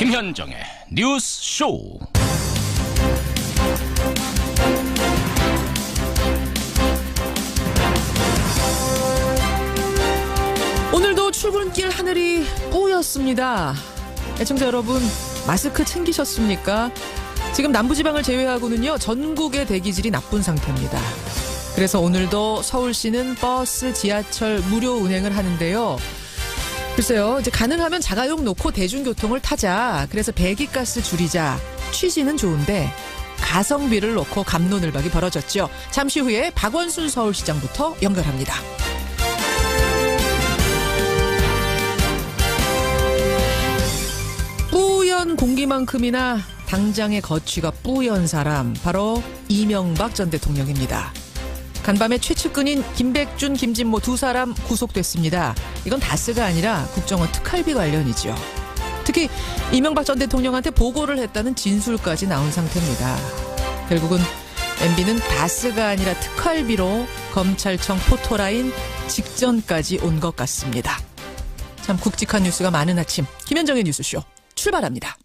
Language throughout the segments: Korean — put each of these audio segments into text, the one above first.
김현정의 뉴스 쇼. 오늘도 출근길 하늘이 뿌였습니다. 애청자 여러분, 마스크 챙기셨습니까? 지금 남부지방을 제외하고는요, 전국의 대기질이 나쁜 상태입니다. 그래서 오늘도 서울시는 버스, 지하철 무료 운행을 하는데요. 글쎄요, 이제 가능하면 자가용 놓고 대중교통을 타자. 그래서 배기가스 줄이자. 취지는 좋은데 가성비를 놓고 갑론을박이 벌어졌죠. 잠시 후에 박원순 서울시장부터 연결합니다. 뿌연 공기만큼이나 당장의 거취가 뿌연 사람, 바로 이명박 전 대통령입니다. 간밤에 최측근인 김백준, 김진모 두 사람 구속됐습니다. 이건 다스가 아니라 국정원 특활비 관련이죠. 특히 이명박 전 대통령한테 보고를 했다는 진술까지 나온 상태입니다. 결국은 MB는 다스가 아니라 특활비로 검찰청 포토라인 직전까지 온 것 같습니다. 참 굵직한 뉴스가 많은 아침, 김현정의 뉴스쇼 출발합니다.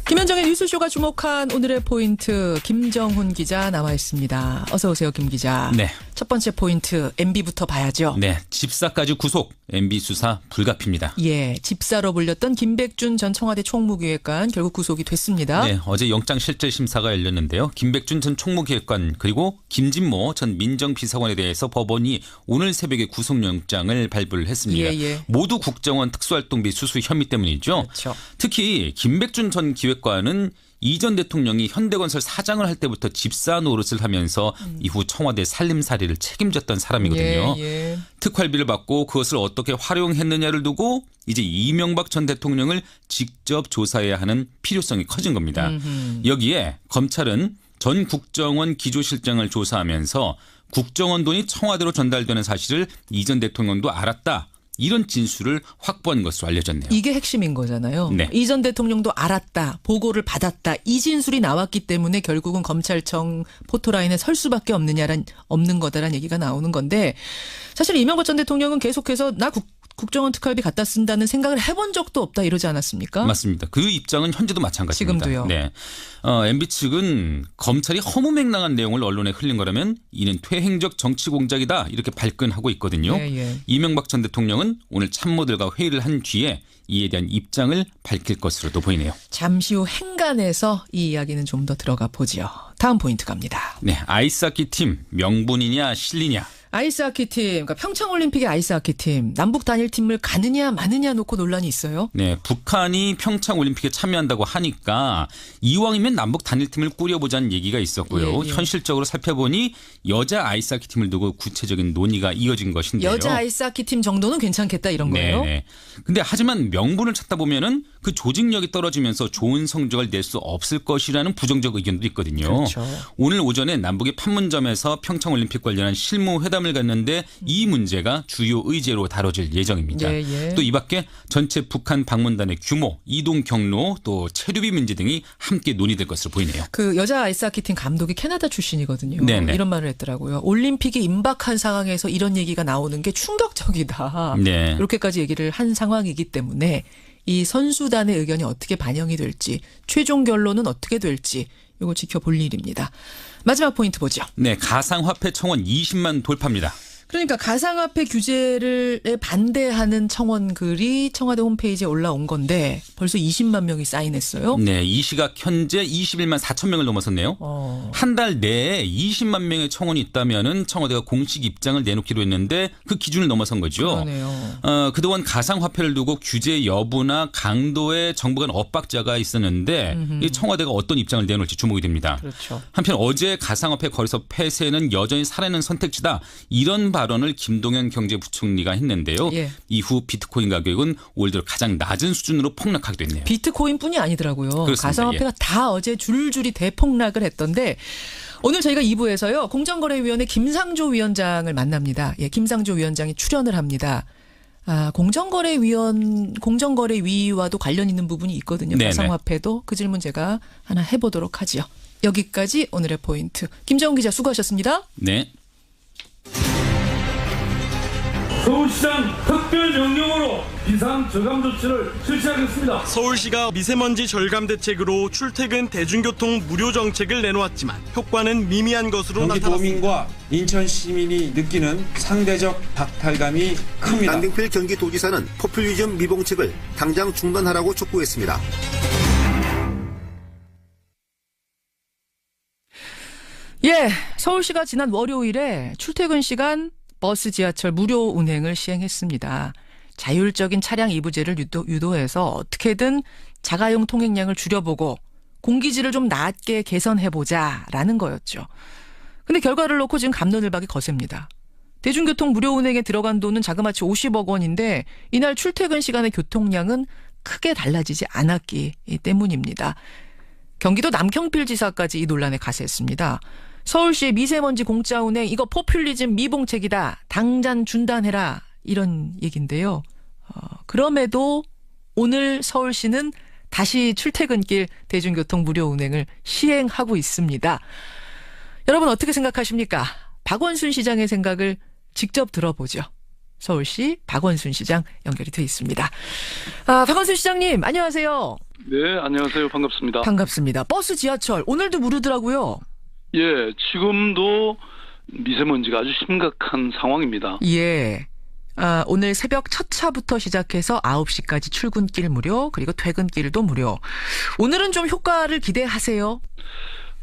김현정의 뉴스쇼가 주목한 오늘의 포인트, 김정훈 기자 나와 있습니다. 어서 오세요, 김 기자. 네. 첫 번째 포인트, MB부터 봐야죠. 네, 집사까지 구속, MB 수사 불가피입니다. 예, 집사로 불렸던 김백준 전 청와대 총무기획관 결국 구속이 됐습니다. 네, 어제 영장실질심사가 열렸는데요. 김백준 전 총무기획관 그리고 김진모 전 민정비서관에 대해서 법원이 오늘 새벽에 구속영장을 발부를 했습니다. 예. 모두 국정원 특수활동비 수수 혐의 때문이죠. 그렇죠. 특히 김백준 전 기획관은 이 전 대통령이 현대건설 사장을 할 때부터 집사 노릇을 하면서 이후 청와대 살림살이를 책임졌던 사람이거든요. 예. 특활비를 받고 그것을 어떻게 활용했느냐를 두고 이제 이명박 전 대통령을 직접 조사해야 하는 필요성이 커진 겁니다. 여기에 검찰은 전 국정원 기조실장을 조사하면서 국정원 돈이 청와대로 전달되는 사실을 이 전 대통령도 알았다. 이런 진술을 확보한 것으로 알려졌네요. 이게 핵심인 거잖아요. 네. 이 전 대통령도 알았다, 보고를 받았다, 이 진술이 나왔기 때문에 결국은 검찰청 포토라인에 설 수밖에 없는 거다라는 얘기가 나오는 건데, 사실 이명박 전 대통령은 계속해서 나 국정원 특활비 갖다 쓴다는 생각을 해본 적도 없다 이러지 않았습니까? 맞습니다. 그 입장은 현재도 마찬가지입니다. 지금도요. 네. MB 측은 검찰이 허무맹랑한 내용을 언론에 흘린 거라면 이는 퇴행적 정치 공작이다 이렇게 발끈하고 있거든요. 예. 이명박 전 대통령은 오늘 참모들과 회의를 한 뒤에 이에 대한 입장을 밝힐 것으로도 보이네요. 잠시 후 행간에서 이 이야기는 좀 더 들어가 보지요. 다음 포인트 갑니다. 네, 아이스하키 팀 명분이냐 실리냐. 아이스하키 팀, 그러니까 평창올림픽의 아이스하키 팀, 남북 단일팀을 가느냐 마느냐 놓고 논란이 있어요. 네, 북한이 평창올림픽에 참여한다고 하니까 이왕이면 남북 단일팀을 꾸려보자는 얘기가 있었고요. 예. 현실적으로 살펴보니 여자 아이스하키 팀을 두고 구체적인 논의가 이어진 것인데요. 여자 아이스하키 팀 정도는 괜찮겠다 이런 거예요. 네. 근데 하지만 명분을 찾다 보면은 그 조직력이 떨어지면서 좋은 성적을 낼 수 없을 것이라는 부정적 의견도 있거든요. 그렇죠. 오늘 오전에 남북의 판문점에서 평창올림픽 관련한 실무 회담을 갔는데 이 문제가 주요 의제로 다뤄질 예정입니다. 예. 또 이 밖에 전체 북한 방문단의 규모, 이동 경로, 또 체류비 문제 등이 함께 논의될 것으로 보이네요. 그 여자 아이스하키 팀 감독이 캐나다 출신이거든요. 네네. 이런 말을 했더라고요. 올림픽이 임박한 상황에서 이런 얘기가 나오는 게 충격적이다. 네. 이렇게까지 얘기를 한 상황이기 때문에 이 선수단의 의견이 어떻게 반영이 될지, 최종 결론은 어떻게 될지 이거 지켜볼 일입니다. 마지막 포인트 보죠. 네, 가상화폐 청원 20만 돌파입니다. 그러니까 가상화폐 규제를 반대하는 청원 글이 청와대 홈페이지에 올라온 건데 벌써 20만 명이 사인했어요. 네, 이 시각 현재 21만 4천 명을 넘어섰네요. 한 달 내에 20만 명의 청원이 있다면은 청와대가 공식 입장을 내놓기로 했는데 그 기준을 넘어선 거죠. 그러네요. 그동안 가상화폐를 두고 규제 여부나 강도에 정부 간 엇박자가 있었는데 이 청와대가 어떤 입장을 내놓을지 주목이 됩니다. 그렇죠. 한편 어제 가상화폐 거래소 폐쇄는 여전히 살아있는 선택지다. 이런 발언을 김동연 경제부총리가 했는데요. 예. 이후 비트코인 가격은 올 들어 가장 낮은 수준으로 폭락하기도 했네요. 비트코인뿐이 아니더라고요. 그렇습니다. 가상화폐가 다 어제 줄줄이 대폭락을 했던데 오늘 저희가 2부에서요. 공정거래위원회 김상조 위원장을 만납니다. 예, 김상조 위원장이 출연을 합니다. 공정거래위와도 관련 있는 부분이 있거든요. 네네. 가상화폐도 그 질문 제가 하나 해보도록 하지요. 여기까지 오늘의 포인트. 김정훈 기자 수고하셨습니다. 네. 서울시장 특별 명령으로 비상 저감 조치를 실시하겠습니다. 서울시가 미세먼지 절감 대책으로 출퇴근 대중교통 무료 정책을 내놓았지만 효과는 미미한 것으로 나타났습니다. 경기도민과 인천 시민이 느끼는 상대적 박탈감이 큽니다. 남경필 경기도지사는 포퓰리즘 미봉책을 당장 중단하라고 촉구했습니다. 예, 서울시가 지난 월요일에 출퇴근 시간 버스 지하철 무료 운행을 시행했습니다. 자율적인 차량 이부제를 유도해서 어떻게든 자가용 통행량을 줄여보고 공기질을 좀 낮게 개선해보자라는 거였죠. 근데 결과를 놓고 지금 갑론을박이 거셉니다. 대중교통 무료 운행에 들어간 돈은 자그마치 50억 원인데 이날 출퇴근 시간의 교통량은 크게 달라지지 않았기 때문입니다. 경기도 남경필 지사까지 이 논란에 가세했습니다. 서울시의 미세먼지 공짜 운행 이거 포퓰리즘 미봉책이다. 당장 중단해라. 이런 얘기인데요. 그럼에도 오늘 서울시는 다시 출퇴근길 대중교통 무료 운행을 시행하고 있습니다. 여러분 어떻게 생각하십니까? 박원순 시장의 생각을 직접 들어보죠. 서울시 박원순 시장 연결이 돼 있습니다. 박원순 시장님 안녕하세요. 네, 안녕하세요. 반갑습니다. 반갑습니다. 버스 지하철 오늘도 무르더라고요. 예, 지금도 미세먼지가 아주 심각한 상황입니다. 예. 오늘 새벽 첫 차부터 시작해서 9시까지 출근길 무료 그리고 퇴근길도 무료. 오늘은 좀 효과를 기대하세요?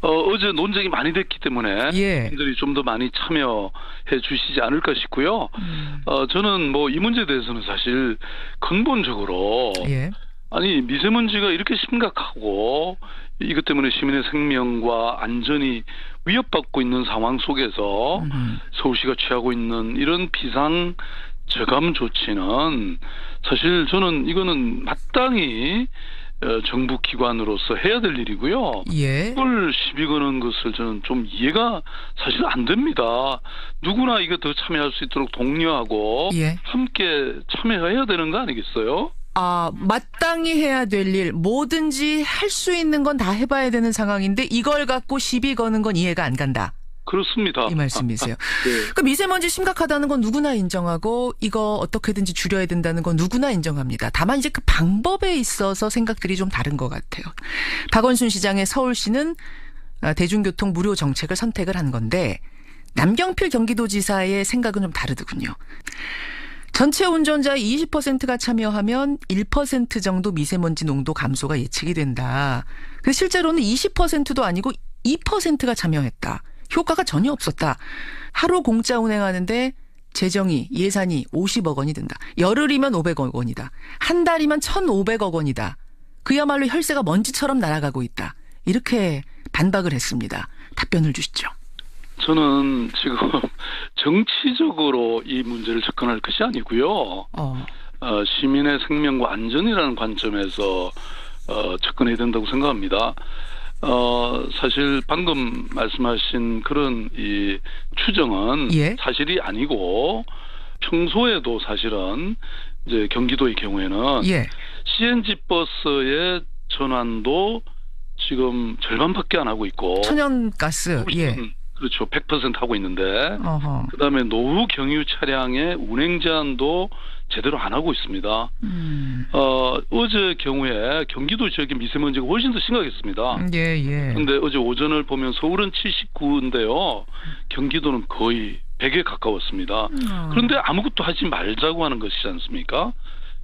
어제 논쟁이 많이 됐기 때문에 예. 분들이 좀 더 많이 참여해 주시지 않을까 싶고요. 저는 뭐 이 문제에 대해서는 사실 근본적으로 예. 아니 미세먼지가 이렇게 심각하고 이것 때문에 시민의 생명과 안전이 위협받고 있는 상황 속에서 서울시가 취하고 있는 이런 비상 저감 조치는 사실 저는 이거는 마땅히 정부 기관으로서 해야 될 일이고요. 예. 이걸 시비 거는 것을 저는 좀 이해가 사실 안 됩니다. 누구나 이거 더 참여할 수 있도록 독려하고 예. 함께 참여해야 되는 거 아니겠어요? 마땅히 해야 될 일, 뭐든지 할 수 있는 건 다 해봐야 되는 상황인데 이걸 갖고 시비 거는 건 이해가 안 간다. 그렇습니다. 이 말씀이세요. 네. 그러니까 미세먼지 심각하다는 건 누구나 인정하고 이거 어떻게든지 줄여야 된다는 건 누구나 인정합니다. 다만 이제 그 방법에 있어서 생각들이 좀 다른 것 같아요. 박원순 시장의 서울시는 대중교통 무료 정책을 선택을 한 건데 남경필 경기도지사의 생각은 좀 다르더군요. 전체 운전자의 20%가 참여하면 1% 정도 미세먼지 농도 감소가 예측이 된다. 근데 실제로는 20%도 아니고 2%가 참여했다. 효과가 전혀 없었다. 하루 공짜 운행하는데 예산이 50억 원이 든다. 열흘이면 500억 원이다. 한 달이면 1,500억 원이다. 그야말로 혈세가 먼지처럼 날아가고 있다. 이렇게 반박을 했습니다. 답변을 주시죠. 저는 지금 정치적으로 이 문제를 접근할 것이 아니고요. 시민의 생명과 안전이라는 관점에서 접근해야 된다고 생각합니다. 사실 방금 말씀하신 그런 이 추정은 예. 사실이 아니고 평소에도 사실은 이제 경기도의 경우에는 예. CNG 버스의 전환도 지금 절반밖에 안 하고 있고 천연가스. 예. 그렇죠. 100% 하고 있는데 어허. 그다음에 노후 경유 차량의 운행 제한도 제대로 안 하고 있습니다. 어제 경우에 경기도 지역의 미세먼지가 훨씬 더 심각했습니다. 예. 그런데 어제 오전을 보면 서울은 79인데요. 경기도는 거의 100에 가까웠습니다. 그런데 아무것도 하지 말자고 하는 것이지 않습니까?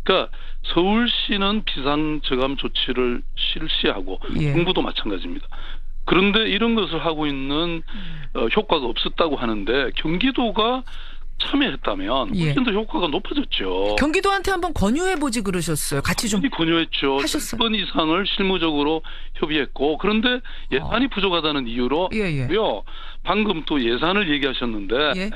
그러니까 서울시는 비상저감 조치를 실시하고 예. 정부도 마찬가지입니다. 그런데 이런 것을 하고 있는 효과가 없었다고 하는데 경기도가 참여했다면 예. 훨씬 더 효과가 높아졌죠. 경기도한테 한번 권유해보지 그러셨어요. 같이 좀 권유했죠. 하셨어요. 10번 이상을 실무적으로 협의했고 그런데 예산이 부족하다는 이유로 예. 방금 또 예산을 얘기하셨는데 예.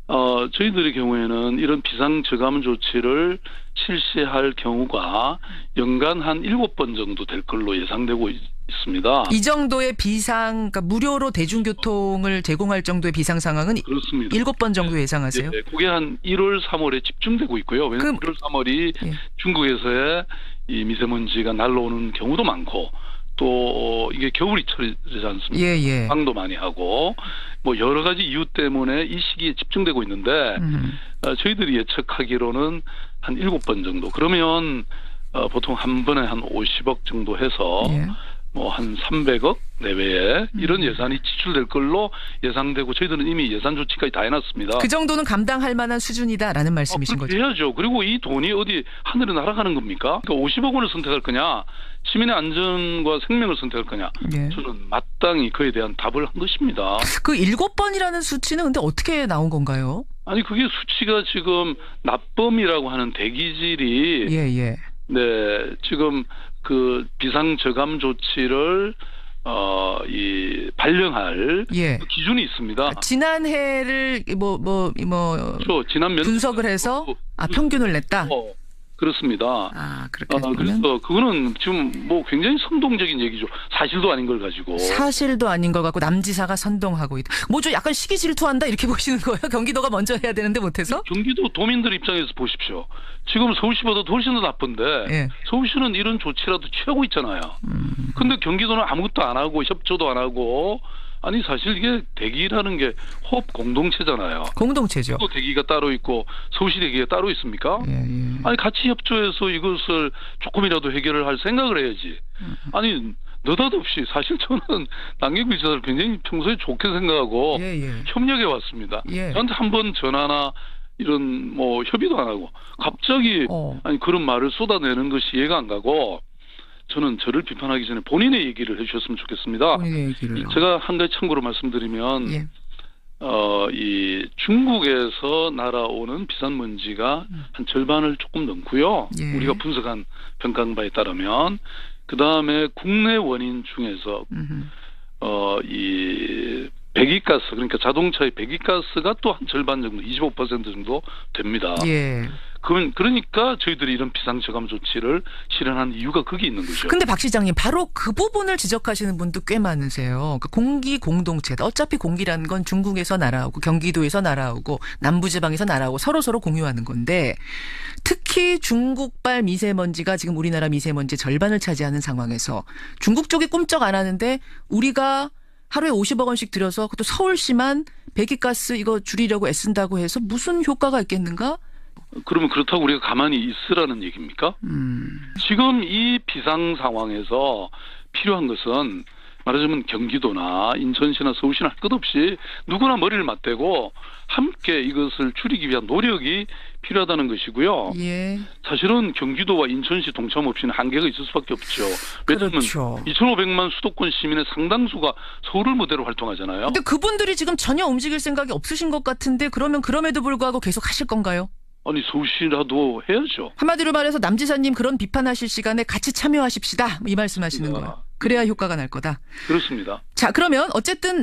저희들의 경우에는 이런 비상저감 조치를 실시할 경우가 연간 한 7번 정도 될 걸로 예상되고 있습니다. 이 정도의 그러니까 무료로 대중교통을 제공할 정도의 비상 상황은 그렇습니다. 7번 정도 예상하세요? 네, 그게 한 1월, 3월에 집중되고 있고요. 왜냐하면 1월, 3월이 예. 중국에서의 이 미세먼지가 날라오는 경우도 많고 또 이게 겨울이철이지 않습니까? 예. 방도 많이 하고 뭐 여러 가지 이유 때문에 이 시기에 집중되고 있는데 저희들이 예측하기로는 한 7번 정도. 그러면 보통 한 번에 한 50억 정도 해서 예. 뭐 한 300억 내외에 이런 예산이 지출될 걸로 예상되고 저희들은 이미 예산 조치까지 다 해놨습니다. 그 정도는 감당할 만한 수준이다라는 말씀이신 그렇게 거죠. 해야죠. 그리고 이 돈이 어디 하늘에 날아가는 겁니까? 그러니까 50억 원을 선택할 거냐, 시민의 안전과 생명을 선택할 거냐. 예. 저는 마땅히 그에 대한 답을 한 것입니다. 그 7번이라는 수치는 근데 어떻게 나온 건가요? 아니 그게 수치가 지금 납범이라고 하는 대기질이 예. 네 지금 그 비상저감 조치를 발령할 예. 그 기준이 있습니다. 지난해를 그렇죠. 지난 분석을 해서 평균을 냈다. 그렇습니다. 그렇게 보면 그래서 그거는 지금 뭐 굉장히 선동적인 얘기죠. 사실도 아닌 걸 가지고. 사실도 아닌 것 같고 남지사가 선동하고 있다. 뭐죠? 약간 시기 질투한다 이렇게 보시는 거예요? 경기도가 먼저 해야 되는데 못해서? 경기도 도민들 입장에서 보십시오. 지금 서울시보다 훨씬 더 나쁜데 예. 서울시는 이런 조치라도 취하고 있잖아요. 근데 경기도는 아무것도 안 하고 협조도 안 하고 아니 사실 이게 대기라는 게 호흡 공동체잖아요. 공동체죠. 또 대기가 따로 있고 서울시 대기가 따로 있습니까? 예. 아니 같이 협조해서 이것을 조금이라도 해결을 할 생각을 해야지. 아니 느닷없이 사실 저는 남경구 지사를 굉장히 평소에 좋게 생각하고 예. 협력해 왔습니다. 예. 저한테 한 번 전화나 이런 뭐 협의도 안 하고 갑자기 아니 그런 말을 쏟아내는 것이 이해가 안 가고 저는 저를 비판하기 전에 본인의 얘기를 해주셨으면 좋겠습니다. 본인의 얘기를요. 제가 한 가지 참고로 말씀드리면 예. 이 중국에서 날아오는 비산먼지가 한 절반을 조금 넘고요. 예. 우리가 분석한 평가한 바에 따르면 그 다음에 국내 원인 중에서 이 배기가스 그러니까 자동차의 배기가스가 또 한 절반 정도 25% 정도 됩니다. 예. 그러니까 저희들이 이런 비상저감 조치를 실현한 이유가 거기 있는 거죠. 근데 박 시장님 바로 그 부분을 지적하시는 분도 꽤 많으세요. 그러니까 공기 공동체다. 어차피 공기라는 건 중국에서 날아오고 경기도에서 날아오고 남부지방에서 날아오고 서로 공유하는 건데 특히 중국발 미세먼지가 지금 우리나라 미세먼지 절반을 차지하는 상황에서 중국 쪽이 꼼짝 안 하는데 우리가 하루에 50억 원씩 들여서 그것도 서울시만 배기가스 이거 줄이려고 애쓴다고 해서 무슨 효과가 있겠는가? 그러면 그렇다고 우리가 가만히 있으라는 얘기입니까? 지금 이 비상 상황에서 필요한 것은 말하자면 경기도나 인천시나 서울시나 할 것 없이 누구나 머리를 맞대고 함께 이것을 줄이기 위한 노력이 필요하다는 것이고요. 예. 사실은 경기도와 인천시 동참 없이는 한계가 있을 수밖에 없죠. 왜냐하면 그렇죠. 2,500만 수도권 시민의 상당수가 서울을 무대로 활동하잖아요. 근데 그분들이 지금 전혀 움직일 생각이 없으신 것 같은데 그러면 그럼에도 불구하고 계속 하실 건가요? 아니 서울시라도 해야죠. 한마디로 말해서 남 지사님 그런 비판하실 시간에 같이 참여하십시다. 이 말씀하시는 거예요. 그래야 효과가 날 거다. 그렇습니다. 자, 그러면 어쨌든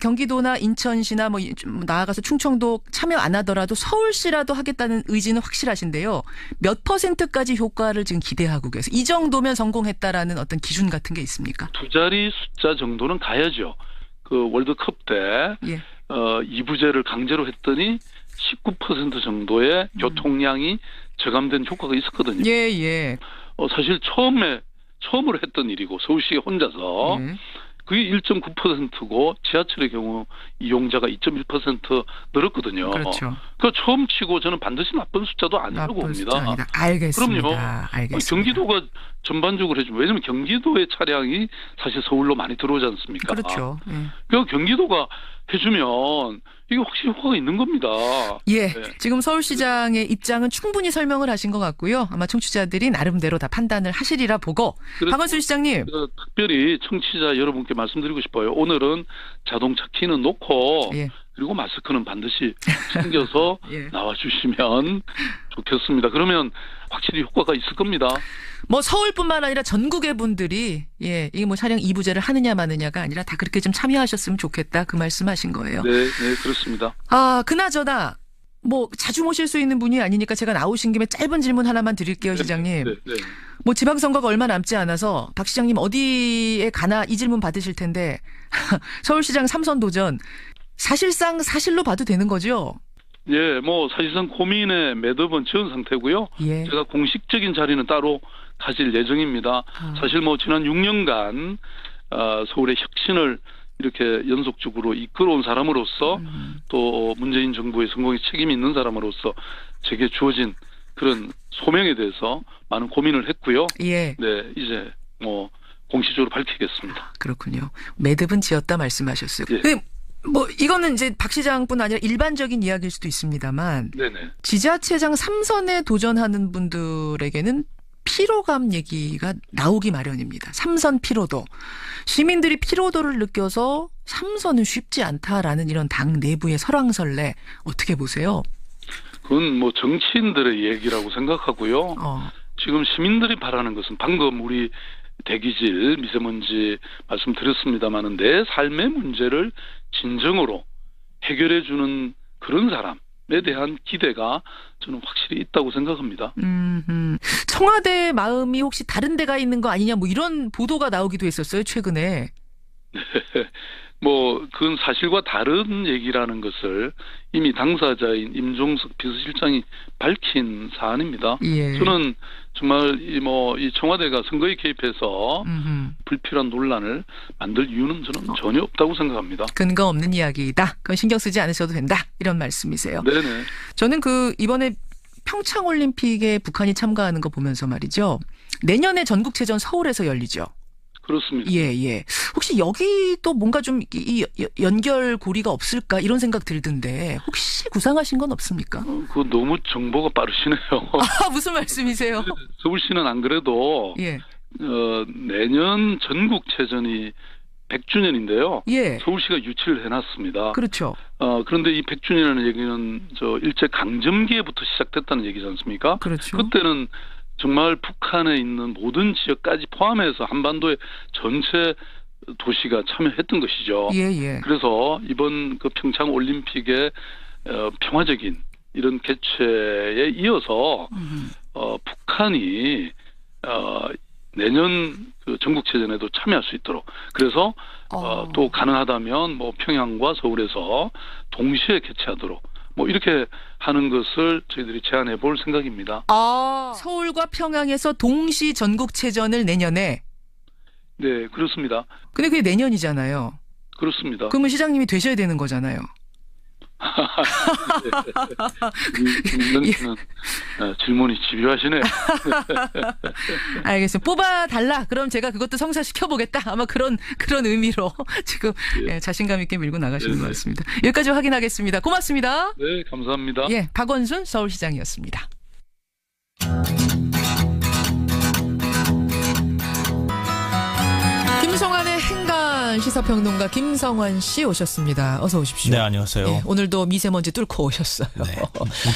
경기도나 인천시나 뭐 나아가서 충청도 참여 안 하더라도 서울시라도 하겠다는 의지는 확실하신데요. 몇 %까지 효과를 지금 기대하고 계세요? 이 정도면 성공했다라는 어떤 기준 같은 게 있습니까? 두 자리 숫자 정도는 가야죠. 그 월드컵 때 예. 2부제를 강제로 했더니 19% 정도의 교통량이 저감된 효과가 있었거든요. 예. 사실 처음으로 했던 일이고 서울시가 혼자서 그게 1.9%고 지하철의 경우 이용자가 2.1% 늘었거든요. 그렇죠. 그러니까 처음 치고 저는 반드시 나쁜 숫자도 아니라고 봅니다. 알겠습니다. 그럼요. 알겠습니다. 경기도가 전반적으로 해주면 왜냐하면 경기도의 차량이 사실 서울로 많이 들어오지 않습니까? 그렇죠. 그러니까 경기도가 해주면 이게 확실히 효과가 있는 겁니다. 예, 네. 지금 서울시장의 입장은 충분히 설명을 하신 것 같고요. 아마 청취자들이 나름대로 다 판단을 하시리라 보고. 박원순 시장님. 특별히 청취자 여러분께 말씀드리고 싶어요. 오늘은 자동차 키는 놓고 예. 그리고 마스크는 반드시 챙겨서 예. 나와주시면 좋겠습니다. 그러면 확실히 효과가 있을 겁니다. 뭐 서울뿐만 아니라 전국의 분들이 이게 뭐 차량 2부제를 하느냐 마느냐가 아니라 다 그렇게 좀 참여하셨으면 좋겠다 그 말씀하신 거예요. 네, 그렇습니다. 그나저나 뭐 자주 모실 수 있는 분이 아니니까 제가 나오신 김에 짧은 질문 하나만 드릴게요, 시장님. 네. 뭐 지방선거가 얼마 남지 않아서 박 시장님 어디에 가나 이 질문 받으실 텐데 서울시장 3선 도전 사실상 사실로 봐도 되는 거죠? 예, 뭐 사실상 고민의 매듭은 지은 상태고요. 예. 제가 공식적인 자리는 따로 가질 예정입니다. 사실 뭐 지난 6년간 서울의 혁신을 이렇게 연속적으로 이끌어온 사람으로서 또 문재인 정부의 성공에 책임이 있는 사람으로서 제게 주어진 그런 소명에 대해서 많은 고민을 했고요. 예. 네, 이제 뭐 공식적으로 밝히겠습니다. 그렇군요. 매듭은 지었다 말씀하셨어요. 예. 근데 뭐 이거는 이제 박 시장뿐 아니라 일반적인 이야기일 수도 있습니다만 네네. 지자체장 3선에 도전하는 분들에게는 피로감 얘기가 나오기 마련입니다. 3선 피로도. 시민들이 피로도를 느껴서 3선은 쉽지 않다라는 이런 당 내부의 설왕설래 어떻게 보세요? 그건 뭐 정치인들의 얘기라고 생각하고요. 지금 시민들이 바라는 것은 방금 우리 대기질, 미세먼지 말씀드렸습니다마는 내 삶의 문제를 진정으로 해결해주는 그런 사람에 대한 기대가 저는 확실히 있다고 생각합니다. 청와대 마음이 혹시 다른 데가 있는 거 아니냐 뭐 이런 보도가 나오기도 했었어요, 최근에. 뭐 그건 사실과 다른 얘기라는 것을 이미 당사자인 임종석 비서실장이 밝힌 사안입니다. 예. 저는 정말 이 청와대가 선거에 개입해서 불필요한 논란을 만들 이유는 저는 전혀 없다고 생각합니다. 근거 없는 이야기다. 그건 신경 쓰지 않으셔도 된다. 이런 말씀이세요. 네네. 저는 이번에 평창올림픽에 북한이 참가하는 거 보면서 말이죠. 내년에 전국체전 서울에서 열리죠. 그렇습니다. 예. 혹시 여기 또 뭔가 좀 연결고리가 없을까 이런 생각 들던데 혹시 구상하신 건 없습니까? 그거 너무 정보가 빠르시네요. 무슨 말씀이세요? 서울시는 안 그래도 예. 내년 전국체전이 100주년인데요. 예. 서울시가 유치를 해놨습니다. 그렇죠. 그런데 이 100주년이라는 얘기는 일제 강점기에부터 시작됐다는 얘기지 않습니까? 그렇죠. 그때는 정말 북한에 있는 모든 지역까지 포함해서 한반도의 전체 도시가 참여했던 것이죠. 예. 그래서 이번 그 평창 올림픽의 평화적인 이런 개최에 이어서 북한이 내년 그 전국체전에도 참여할 수 있도록 그래서 또 가능하다면 뭐 평양과 서울에서 동시에 개최하도록 뭐 이렇게 하는 것을 저희들이 제안해 볼 생각입니다. 서울과 평양에서 동시 전국체전을 내년에. 네, 그렇습니다. 근데 그게 내년이잖아요. 그렇습니다. 그러면 시장님이 되셔야 되는 거잖아요. 질문이 집요하시네요. 알겠습니다. 뽑아달라. 그럼 제가 그것도 성사시켜보겠다. 아마 그런 의미로 지금 자신감 있게 밀고 나가시는 것 같습니다. 여기까지 확인하겠습니다. 고맙습니다. 네, 감사합니다. 예, 박원순 서울시장이었습니다. 김성환의 행간 시사평론가 김성환 씨 오셨습니다. 어서 오십시오. 네, 안녕하세요. 예, 오늘도 미세먼지 뚫고 오셨어요. 네,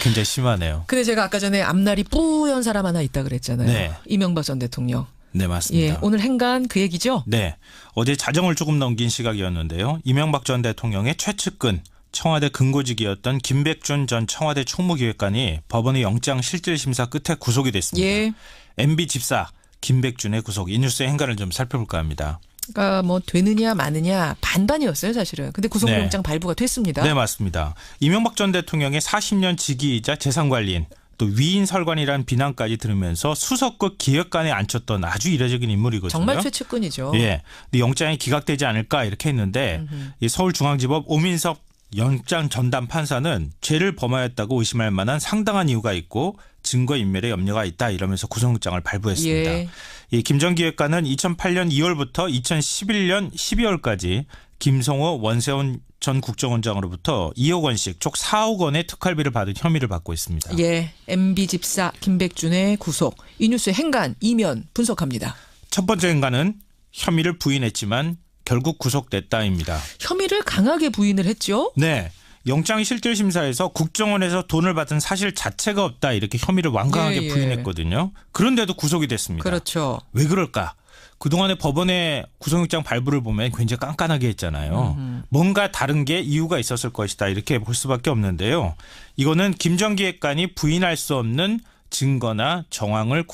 굉장히 심하네요. 근데 제가 아까 전에 앞날이 뿌연 사람 하나 있다 그랬잖아요. 네. 이명박 전 대통령. 네, 맞습니다. 예, 오늘 행간 그 얘기죠? 네, 어제 자정을 조금 넘긴 시각이었는데요. 이명박 전 대통령의 최측근 청와대 근고직이었던 김백준 전 청와대 총무기획관이 법원의 영장 실질심사 끝에 구속이 됐습니다. 예. MB 집사 김백준의 구속, 이 뉴스의 행간을 좀 살펴볼까 합니다. 그러니까 뭐 되느냐 마느냐 반반이었어요 사실은. 근데 구속영장 발부가 됐습니다. 네, 맞습니다. 이명박 전 대통령의 40년 직위이자 재산관리인 또 위인설관이라는 비난까지 들으면서 수석급 기획관에 앉혔던 아주 이례적인 인물이거든요. 정말 최측근이죠. 예, 근데 영장이 기각되지 않을까 이렇게 했는데 이 서울중앙지법 오민석 영장 전담 판사는 죄를 범하였다고 의심할 만한 상당한 이유가 있고 증거인멸의 염려가 있다 이러면서 구속영장을 발부했습니다. 예. 이 김 전 기획관은 2008년 2월부터 2011년 12월까지 김성호 원세훈 전 국정원장으로부터 2억 원씩 총 4억 원의 특활비를 받은 혐의를 받고 있습니다. 예, MB 집사 김백준의 구속. 이 뉴스의 행간 이면 분석합니다. 첫 번째 행간은 혐의를 부인했지만 결국 구속됐다입니다. 혐의를 강하게 부인을 했죠. 네. 영장 실질심사에서 국정원에서 돈을 받은 사실 자체가 없다 이렇게 혐의를 완강하게 부인했거든요. 그런데도 구속이 됐습니다. 그렇죠. 왜 그럴까? 그동안에 법원의 구속영장 발부를 보면 굉장히 깐깐하게 했잖아요. 뭔가 다른 게 이유가 있었을 것이다 이렇게 볼 수밖에 없는데요. 이거는 김 전 기획관이 부인할 수 없는 증거나 정황을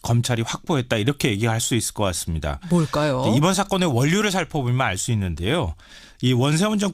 검찰이 확보했다 이렇게 얘기할 수 있을 것 같습니다. 뭘까요? 이번 사건의 원료를 살펴보면 알 수 있는데요. 이 원세훈 전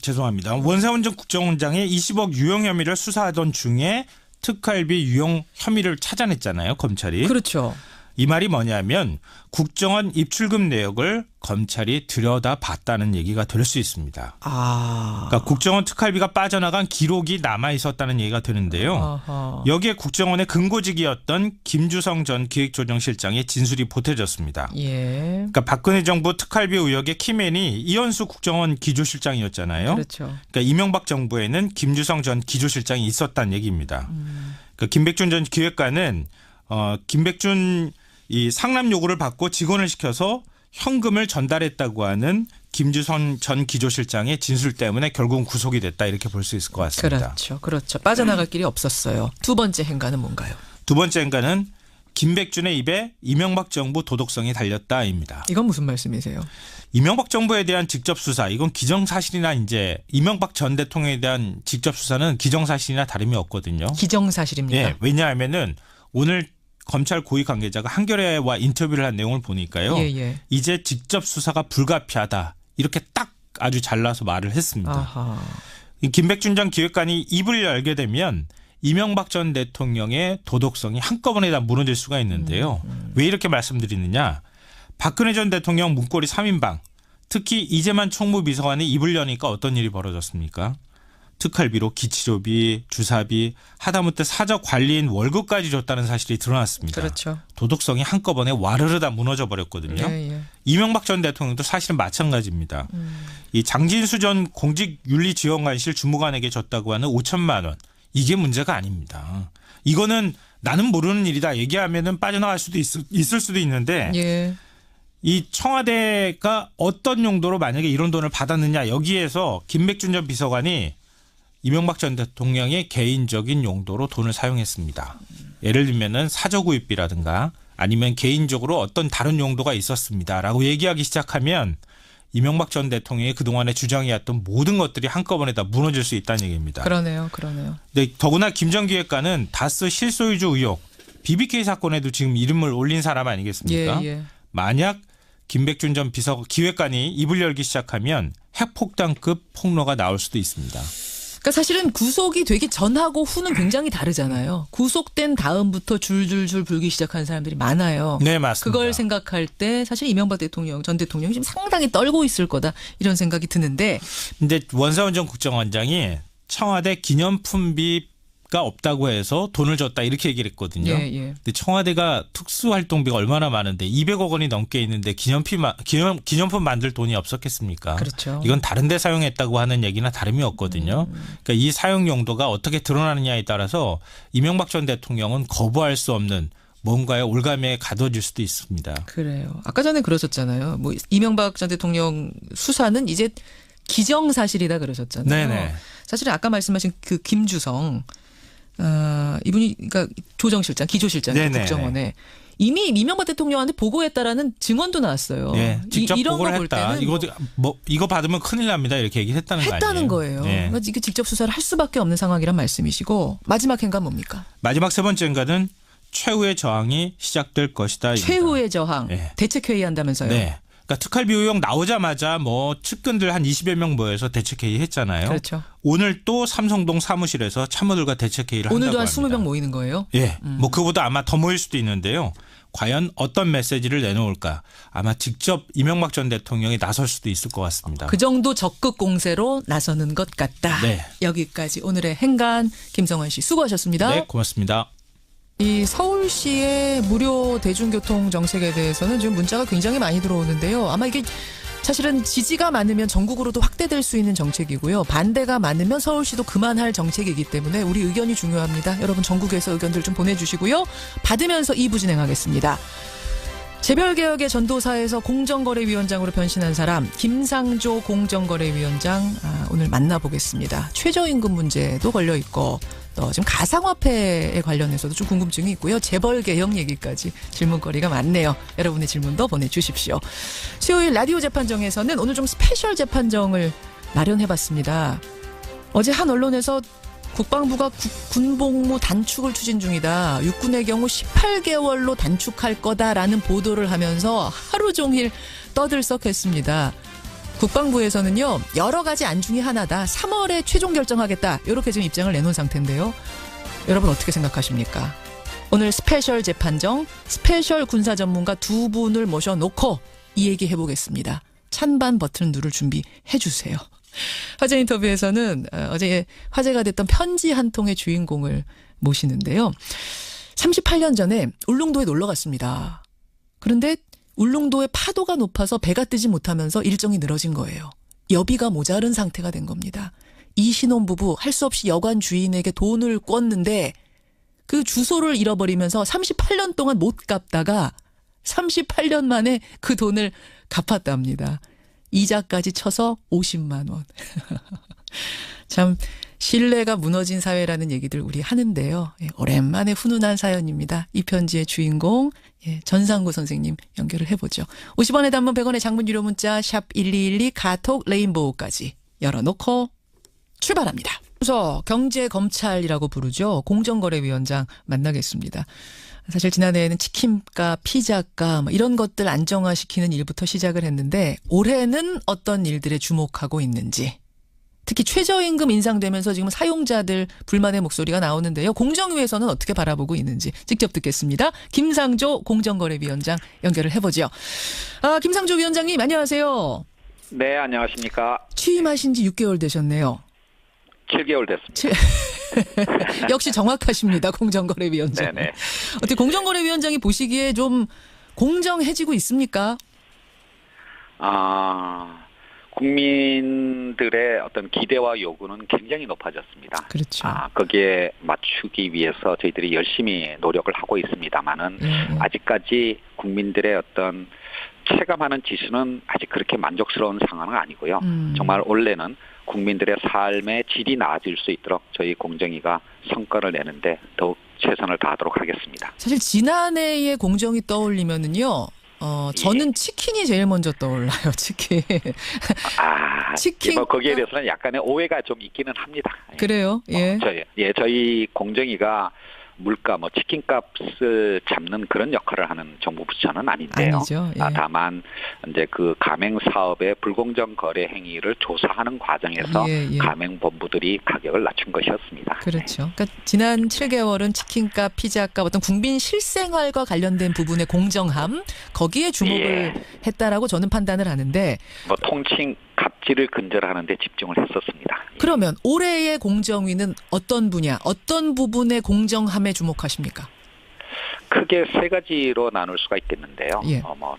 죄송합니다. 원세훈 전 국정원장의 20억 유용 혐의를 수사하던 중에 특활비 유용 혐의를 찾아냈잖아요, 검찰이. 그렇죠. 이 말이 뭐냐면 국정원 입출금 내역을 검찰이 들여다봤다는 얘기가 될 수 있습니다. 그러니까 국정원 특활비가 빠져나간 기록이 남아 있었다는 얘기가 되는데요. 아하. 여기에 국정원의 근고직이었던 김주성 전 기획조정실장의 진술이 보태졌습니다. 예. 그러니까 박근혜 정부 특활비 의혹의 키맨이 이현수 국정원 기조실장이었잖아요. 그렇죠. 그러니까 이명박 정부에는 김주성 전 기조실장이 있었다는 얘기입니다. 그러니까 김백준 전 기획관은 김백준 이 상납 요구를 받고 직원을 시켜서 현금을 전달했다고 하는 김주성 전 기조실장의 진술 때문에 결국은 구속이 됐다 이렇게 볼 수 있을 것 같습니다. 그렇죠. 빠져나갈 길이 없었어요. 두 번째 행간은 뭔가요? 두 번째 행간은 김백준의 입에 이명박 정부 도덕성이 달렸다입니다. 이건 무슨 말씀이세요? 이명박 정부에 대한 직접 수사, 이건 기정사실이나 이제 이명박 전 대통령에 대한 직접 수사는 기정사실이나 다름이 없거든요. 기정사실입니다. 네, 왜냐하면은 오늘 검찰 고위 관계자가 한겨레와 인터뷰를 한 내용을 보니까요. 예. 이제 직접 수사가 불가피하다. 이렇게 딱 아주 잘라서 말을 했습니다. 아하. 김백준 전 기획관이 입을 열게 되면 이명박 전 대통령의 도덕성이 한꺼번에 다 무너질 수가 있는데요. 왜 이렇게 말씀드리느냐. 박근혜 전 대통령 문고리 3인방, 특히 이재만 총무비서관이 입을 여니까 어떤 일이 벌어졌습니까? 특활비로 기치료비, 주사비, 하다못해 사적 관리인 월급까지 줬다는 사실이 드러났습니다. 그렇죠. 도덕성이 한꺼번에 와르르 다 무너져 버렸거든요. 예. 이명박 전 대통령도 사실은 마찬가지입니다. 이 장진수 전 공직윤리지원관실 주무관에게 줬다고 하는 5천만 원. 이게 문제가 아닙니다. 이거는 나는 모르는 일이다 얘기하면은 빠져나갈 수도 있을 수도 있는데 예. 이 청와대가 어떤 용도로 만약에 이런 돈을 받았느냐 여기에서 김백준 전 비서관이 이명박 전 대통령의 개인적인 용도로 돈을 사용했습니다. 예를 들면은 사저구입비라든가 아니면 개인적으로 어떤 다른 용도가 있었습니다라고 얘기하기 시작하면 이명박 전 대통령이 그동안에 주장해왔던 모든 것들이 한꺼번에 다 무너질 수 있다는 얘기입니다. 그러네요. 근데 더구나 김 전 기획관은 다스 실소유주 의혹, BBK 사건에도 지금 이름을 올린 사람 아니겠습니까? 예. 만약 김백준 전 기획관이 입을 열기 시작하면 핵폭탄급 폭로가 나올 수도 있습니다. 그러니까 사실은 구속이 되기 전하고 후는 굉장히 다르잖아요. 구속된 다음부터 줄줄줄 불기 시작한 사람들이 많아요. 네, 맞습니다. 그걸 생각할 때 사실 이명박 전 대통령이 지금 상당히 떨고 있을 거다 이런 생각이 드는데. 근데 원사원 전 국정원장이 청와대 기념품비가 없다고 해서 돈을 줬다 이렇게 얘기를 했거든요. 예. 근데 청와대가 특수활동비가 얼마나 많은데 200억 원이 넘게 있는데 기념품 만들 돈이 없었겠습니까? 그렇죠. 이건 다른 데 사용했다고 하는 얘기나 다름이 없거든요. 그러니까 이 사용 용도가 어떻게 드러나느냐에 따라서 이명박 전 대통령은 거부할 수 없는 뭔가의 올가매에 가둬질 수도 있습니다. 그래요. 아까 전에 그러셨잖아요. 뭐 이명박 전 대통령 수사는 이제 기정사실이다 그러셨잖아요. 네네. 사실은 아까 말씀하신 그 김주성 이분이 그러니까 조정실장, 기조실장 국정원에 이미 이명박 대통령한테 보고했다라는 증언도 나왔어요. 네, 직접 이런 보고를 거 볼 했다. 때는 이거 받으면 큰일 납니다. 이렇게 얘기했다는 거 아니에요? 했다는 거예요. 네. 그러니까 이게 직접 수사를 할 수밖에 없는 상황이란 말씀이시고 마지막 행간 뭡니까? 마지막 세 번째 행간은 최후의 저항이 시작될 것이다. 최후의 저항. 네. 대책회의 한다면서요. 네. 그러니까 특활비 의혹 나오자마자 뭐 측근들 한 20여 명 모여서 대책회의 했잖아요. 그렇죠. 오늘 또 삼성동 사무실에서 참모들과 대책회의를 오늘도 한다고 한 합니다. 20명 모이는 거예요? 예. 뭐 그보다 아마 더 모일 수도 있는데요. 과연 어떤 메시지를 내놓을까? 아마 직접 이명박 전 대통령이 나설 수도 있을 것 같습니다. 그 정도 적극 공세로 나서는 것 같다. 네. 여기까지 오늘의 행간 김성환 씨 수고하셨습니다. 네, 고맙습니다. 이 서울시의 무료 대중교통 정책에 대해서는 지금 문자가 굉장히 많이 들어오는데요. 아마 이게 사실은 지지가 많으면 전국으로도 확대될 수 있는 정책이고요. 반대가 많으면 서울시도 그만할 정책이기 때문에 우리 의견이 중요합니다. 여러분 전국에서 의견들 좀 보내주시고요. 받으면서 2부 진행하겠습니다. 재벌개혁의 전도사에서 공정거래위원장으로 변신한 사람 김상조 공정거래위원장 오늘 만나보겠습니다. 최저임금 문제도 걸려있고 또 지금 가상화폐에 관련해서도 좀 궁금증이 있고요. 재벌개혁 얘기까지 질문거리가 많네요. 여러분의 질문도 보내주십시오. 수요일 라디오 재판정에서는 오늘 좀 스페셜 재판정을 마련해봤습니다. 어제 한 언론에서 국방부가 군복무 단축을 추진 중이다. 육군의 경우 18개월로 단축할 거다라는 보도를 하면서 하루 종일 떠들썩했습니다. 국방부에서는요. 여러 가지 안 중에 하나다. 3월에 최종 결정하겠다. 이렇게 지금 입장을 내놓은 상태인데요. 여러분 어떻게 생각하십니까? 오늘 스페셜 재판정, 스페셜 군사 전문가 두 분을 모셔놓고 이 얘기 해보겠습니다. 찬반 버튼 누를 준비해 주세요. 화제 인터뷰에서는 어제 화제가 됐던 편지 한 통의 주인공을 모시는데요. 38년 전에 울릉도에 놀러 갔습니다. 그런데 울릉도의 파도가 높아서 배가 뜨지 못하면서 일정이 늘어진 거예요. 여비가 모자른 상태가 된 겁니다. 이 신혼부부 할 수 없이 여관 주인에게 돈을 꿨는데 그 주소를 잃어버리면서 38년 동안 못 갚다가 38년 만에 그 돈을 갚았답니다. 이자까지 쳐서 50만 원. 참 신뢰가 무너진 사회라는 얘기들 우리 하는데요. 오랜만에 훈훈한 사연입니다. 이 편지의 주인공 전상구 선생님 연결을 해보죠. 50원의 단문 100원의 장문 유료 문자 샵 1212 카톡 레인보우까지 열어놓고 출발합니다. 그래서 경제검찰이라고 부르죠. 공정거래위원장 만나겠습니다. 사실 지난해에는 치킨값, 피자값 이런 것들 안정화시키는 일부터 시작을 했는데 올해는 어떤 일들에 주목하고 있는지. 특히 최저임금 인상되면서 지금 사용자들 불만의 목소리가 나오는데요. 공정위에서는 어떻게 바라보고 있는지 직접 듣겠습니다. 김상조 공정거래위원장 연결을 해보죠. 김상조 위원장님 안녕하세요. 네, 안녕하십니까. 취임하신 지 6개월 되셨네요. 7개월 됐습니다. 역시 정확하십니다. 공정거래위원장. 네네. 어떻게 공정거래위원장이 보시기에 좀 공정해지고 있습니까? 국민들의 어떤 기대와 요구는 굉장히 높아졌습니다. 그렇죠. 거기에 맞추기 위해서 저희들이 열심히 노력을 하고 있습니다만은 아직까지 국민들의 어떤 체감하는 지수는 아직 그렇게 만족스러운 상황은 아니고요. 정말 올해는 국민들의 삶의 질이 나아질 수 있도록 저희 공정위가 성과를 내는데 더욱 최선을 다하도록 하겠습니다. 사실 지난해의 공정위 떠올리면은요. 저는 치킨이 제일 먼저 떠올라요. 치킨. 치킨. 뭐 거기에 대해서는 약간의 오해가 좀 있기는 합니다. 그래요? 예. 저희 공정위가 물가, 치킨값을 잡는 그런 역할을 하는 정부 부처는 아닌데요. 아니죠. 예. 다만 이제 그 가맹 사업의 불공정 거래 행위를 조사하는 과정에서 가맹본부들이 가격을 낮춘 것이었습니다. 그렇죠. 그러니까 지난 7개월은 치킨값, 피자값 어떤 국민 실생활과 관련된 부분의 공정함 거기에 주목을 했다라고 저는 판단을 하는데 통칭 갑질을 근절하는 데 집중을 했었습니다. 그러면 올해의 공정위는 어떤 분야, 어떤 부분의 공정함에 주목하십니까? 크게 세 가지로 나눌 수가 있겠는데요.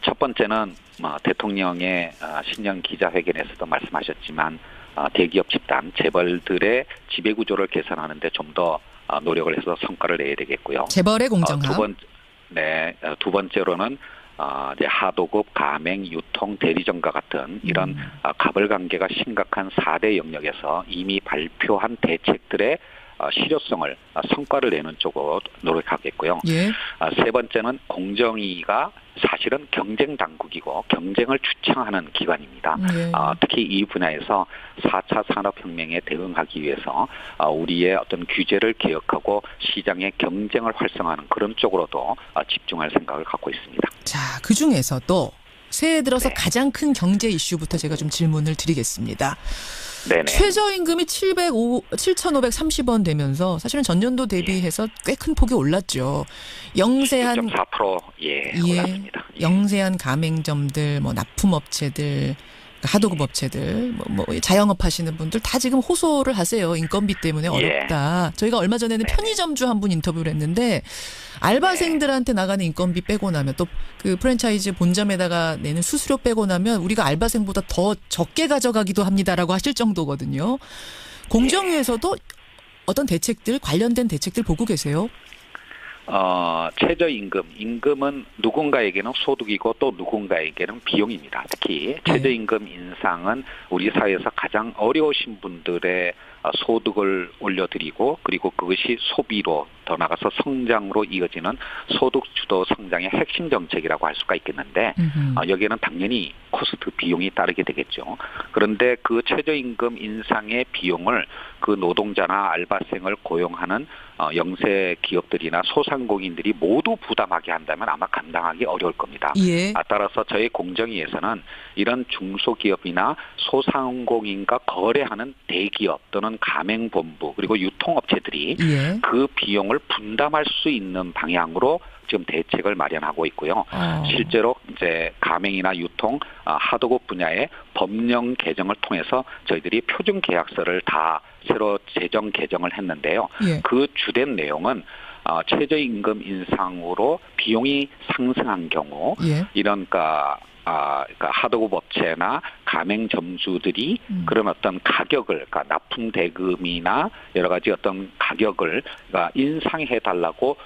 첫 번째는 대통령의 신년 기자회견에서도 말씀하셨지만 대기업 집단, 재벌들의 지배구조를 개선하는 데 좀 더 노력을 해서 성과를 내야 되겠고요. 재벌의 공정함. 두 번째로는 이제 하도급, 가맹, 유통, 대리점과 같은 이런 가벌관계가 심각한 4대 영역에서 이미 발표한 대책들의 실효성을 성과를 내는 쪽으로 노력하겠고요. 세 번째는 공정위가 사실은 경쟁 당국이고 경쟁을 주창하는 기관입니다. 특히 이 분야에서 4차 산업혁명에 대응하기 위해서 우리의 어떤 규제를 개혁하고 시장의 경쟁을 활성화하는 그런 쪽으로도 집중할 생각을 갖고 있습니다. 자, 그중에서도 새해 들어서 가장 큰 경제 이슈부터 제가 좀 질문을 드리겠습니다. 네네. 최저임금이 7,530원 되면서 사실은 전년도 대비해서 꽤 큰 폭이 올랐죠. 영세한 6.4% 올랐습니다. 영세한 가맹점들, 납품업체들, 하도급 업체들, 자영업 하시는 분들 다 지금 호소를 하세요. 인건비 때문에 어렵다. 저희가 얼마 전에는 편의점주 한 분 인터뷰를 했는데 알바생들한테 나가는 인건비 빼고 나면 또 그 프랜차이즈 본점에다가 내는 수수료 빼고 나면 우리가 알바생보다 더 적게 가져가기도 합니다라고 하실 정도거든요. 공정위에서도 어떤 대책들, 관련된 대책들 보고 계세요? 임금은 누군가에게는 소득이고 또 누군가에게는 비용입니다. 특히 최저임금 인상은 우리 사회에서 가장 어려우신 분들의 소득을 올려드리고 그리고 그것이 소비로 더 나아가서 성장으로 이어지는 소득 주도 성장의 핵심 정책이라고 할 수가 있겠는데 여기에는 당연히 코스트 비용이 따르게 되겠죠. 그런데 그 최저임금 인상의 비용을 그 노동자나 알바생을 고용하는 영세 기업들이나 소상공인들이 모두 부담하게 한다면 아마 감당하기 어려울 겁니다. 따라서 저희 공정위에서는 이런 중소기업이나 소상공인과 거래하는 대기업 또는 가맹본부 그리고 유통업체들이 그 비용을 비용을 분담할 수 있는 방향으로 지금 대책을 마련하고 있고요. 실제로 이제 가맹이나 유통, 하도급 분야의 법령 개정을 통해서 저희들이 표준 계약서를 다 새로 제정 개정을 했는데요. 예. 그 주된 내용은 최저임금 인상으로 비용이 상승한 경우 예. 이런 그러니까 하도급 업체나 가맹점주들이 그런 어떤 가격을, 그러니까 납품 대금이나 여러 가지 어떤 가격을 인상해 달라고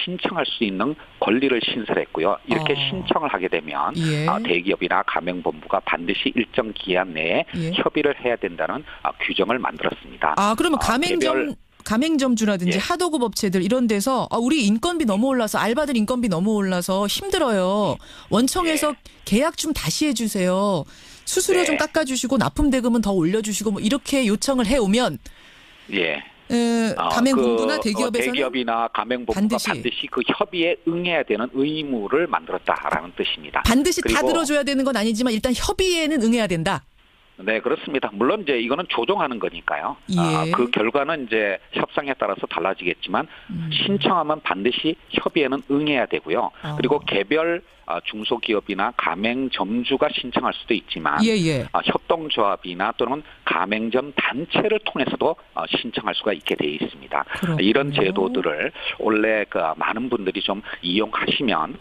신청할 수 있는 권리를 신설했고요. 이렇게 신청을 하게 되면 예. 대기업이나 가맹본부가 반드시 일정 기한 내에 예. 협의를 해야 된다는 규정을 만들었습니다. 그러면 가맹점주라든지 예. 하도급 업체들 이런 데서 우리 인건비 너무 올라서 알바들 인건비 너무 올라서 힘들어요. 원청에서 계약 좀 다시 해주세요. 수수료 좀 깎아주시고 납품 대금은 더 올려주시고 뭐 이렇게 요청을 해오면 가맹본부나 대기업에서는 대기업이나 가맹본부가 반드시 그 협의에 응해야 되는 의무를 만들었다라는 뜻입니다. 반드시 다 들어줘야 되는 건 아니지만 일단 협의에는 응해야 된다. 네, 그렇습니다. 물론 이제 이거는 조정하는 거니까요. 예. 그 결과는 이제 협상에 따라서 달라지겠지만 신청하면 반드시 협의에는 응해야 되고요. 그리고 개별 중소기업이나 가맹점주가 신청할 수도 있지만 협동조합이나 또는 가맹점 단체를 통해서도 신청할 수가 있게 돼 있습니다. 그렇군요. 이런 제도들을 원래 많은 분들이 좀 이용하시면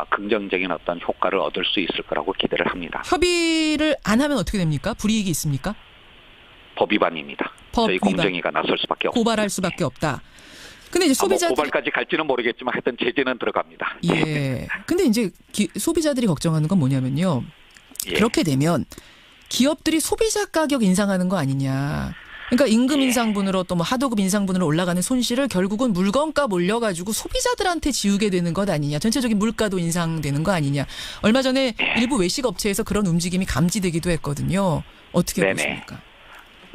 긍정적인 어떤 효과를 얻을 수 있을 거라고 기대를 합니다. 협의를 안 하면 어떻게 됩니까? 불이익이 있습니까? 법 위반입니다. 저희 위반. 공정위가 나설 수밖에 없습니다. 고발할 수밖에 없다. 근데 이제 소비자들이 고발까지 갈지는 모르겠지만 하여튼 제재는 들어갑니다. 예. 근데 이제 소비자들이 걱정하는 건 뭐냐면요. 그렇게 되면 기업들이 소비자 가격 인상하는 거 아니냐. 그러니까 임금 인상분으로 또 뭐 하도급 인상분으로 올라가는 손실을 결국은 물건값 올려가지고 소비자들한테 지우게 되는 것 아니냐. 전체적인 물가도 인상되는 거 아니냐. 얼마 전에 일부 외식 업체에서 그런 움직임이 감지되기도 했거든요. 어떻게 보십니까?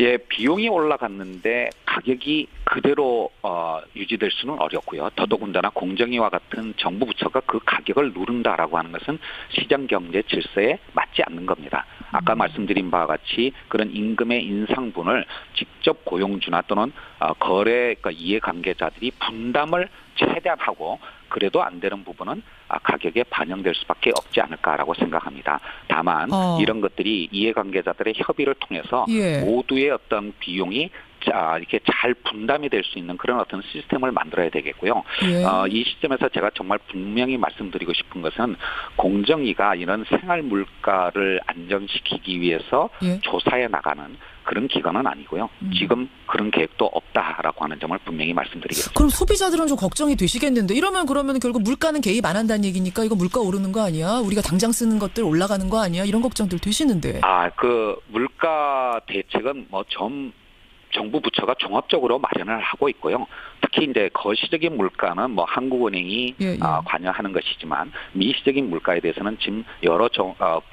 예, 비용이 올라갔는데 가격이 그대로 유지될 수는 어렵고요. 더더군다나 공정위와 같은 정부 부처가 그 가격을 누른다라고 하는 것은 시장 경제 질서에 맞지 않는 겁니다. 아까 말씀드린 바와 같이 그런 임금의 인상분을 직접 고용주나 또는 거래 이해관계자들이 분담을 최대한 하고 그래도 안 되는 부분은 가격에 반영될 수밖에 없지 않을까라고 생각합니다. 다만 이런 것들이 이해관계자들의 협의를 통해서 모두의 어떤 비용이 이렇게 잘 분담이 될 수 있는 그런 어떤 시스템을 만들어야 되겠고요. 이 시점에서 제가 정말 분명히 말씀드리고 싶은 것은 공정위가 이런 생활 물가를 안정시키기 위해서 조사해 나가는 그런 기관은 아니고요. 지금 그런 계획도 없다라고 하는 점을 분명히 말씀드리겠습니다. 그럼 소비자들은 좀 걱정이 되시겠는데 그러면 결국 물가는 개입 안 한다는 얘기니까 이거 물가 오르는 거 아니야? 우리가 당장 쓰는 것들 올라가는 거 아니야? 이런 걱정들 되시는데. 그 물가 대책은 정부 부처가 종합적으로 마련을 하고 있고요. 특히 이제 거시적인 물가는 한국은행이 관여하는 것이지만 미시적인 물가에 대해서는 지금 여러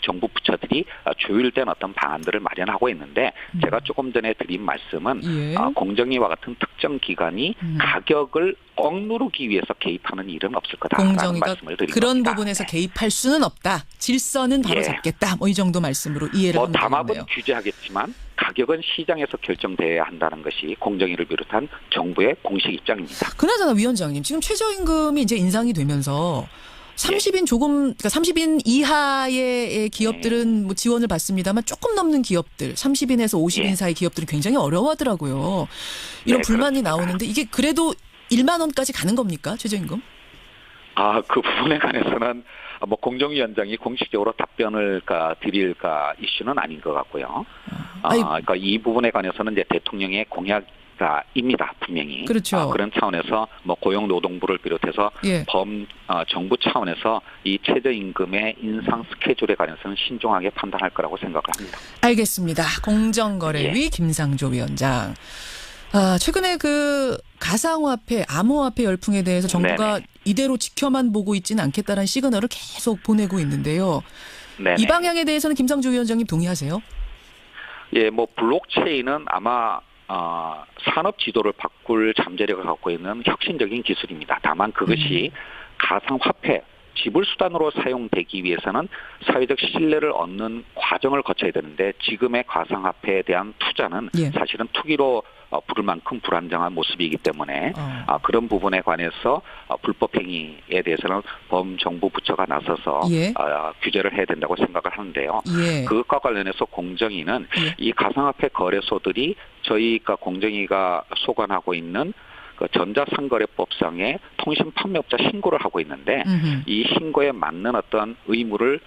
정부 부처들이 조율된 어떤 방안들을 마련하고 있는데 제가 조금 전에 드린 말씀은 공정위와 같은 특정 기관이 가격을 꽉 누르기 위해서 개입하는 일은 없을 거다라는 말씀을 드립니다. 그런 부분에서 개입할 수는 없다. 질서는 바로 잡겠다. 이 정도 말씀으로 이해를 하면 되겠네요. 담합은 규제하겠지만 가격은 시장에서 결정돼야 한다는 것이 공정위를 비롯한 정부의 공식 입장입니다. 그나저나 위원장님, 지금 최저임금이 이제 인상이 되면서 30인 이하의 기업들은 지원을 받습니다만 조금 넘는 기업들, 30인에서 50인 사이 기업들은 굉장히 어려워하더라고요. 이런 불만이 나오는데 이게 그래도 1만 원까지 가는 겁니까? 최저임금? 그 부분에 관해서는 공정위원장이 공식적으로 답변을 드릴 이슈는 아닌 것 같고요. 그러니까 이 부분에 관해서는 이제 대통령의 공약입니다, 분명히. 그렇죠. 그런 차원에서 고용노동부를 비롯해서 정부 차원에서 이 최저임금의 인상 스케줄에 관해서는 신중하게 판단할 거라고 생각을 합니다. 알겠습니다. 공정거래위 김상조 위원장. 최근에 가상화폐, 암호화폐 열풍에 대해서 정부가 이대로 지켜만 보고 있지는 않겠다는 시그널을 계속 보내고 있는데요. 이 방향에 대해서는 김상조 위원장님 동의하세요? 예, 블록체인은 아마 산업 지도를 바꿀 잠재력을 갖고 있는 혁신적인 기술입니다. 다만 그것이 가상화폐, 지불수단으로 사용되기 위해서는 사회적 신뢰를 얻는 과정을 거쳐야 되는데 지금의 가상화폐에 대한 투자는 예. 사실은 투기로 부를 만큼 불안정한 모습이기 때문에 그런 부분에 관해서 불법 행위에 대해서는 범정부 부처가 나서서 예. 규제를 해야 된다고 생각을 하는데요. 예. 그것과 관련해서 공정위는 이 가상화폐 거래소들이 저희가 공정위가 소관하고 있는 그 전자상거래법상의 통신 판매업자 신고를 하고 있는데 이 신고에 맞는 어떤 의무를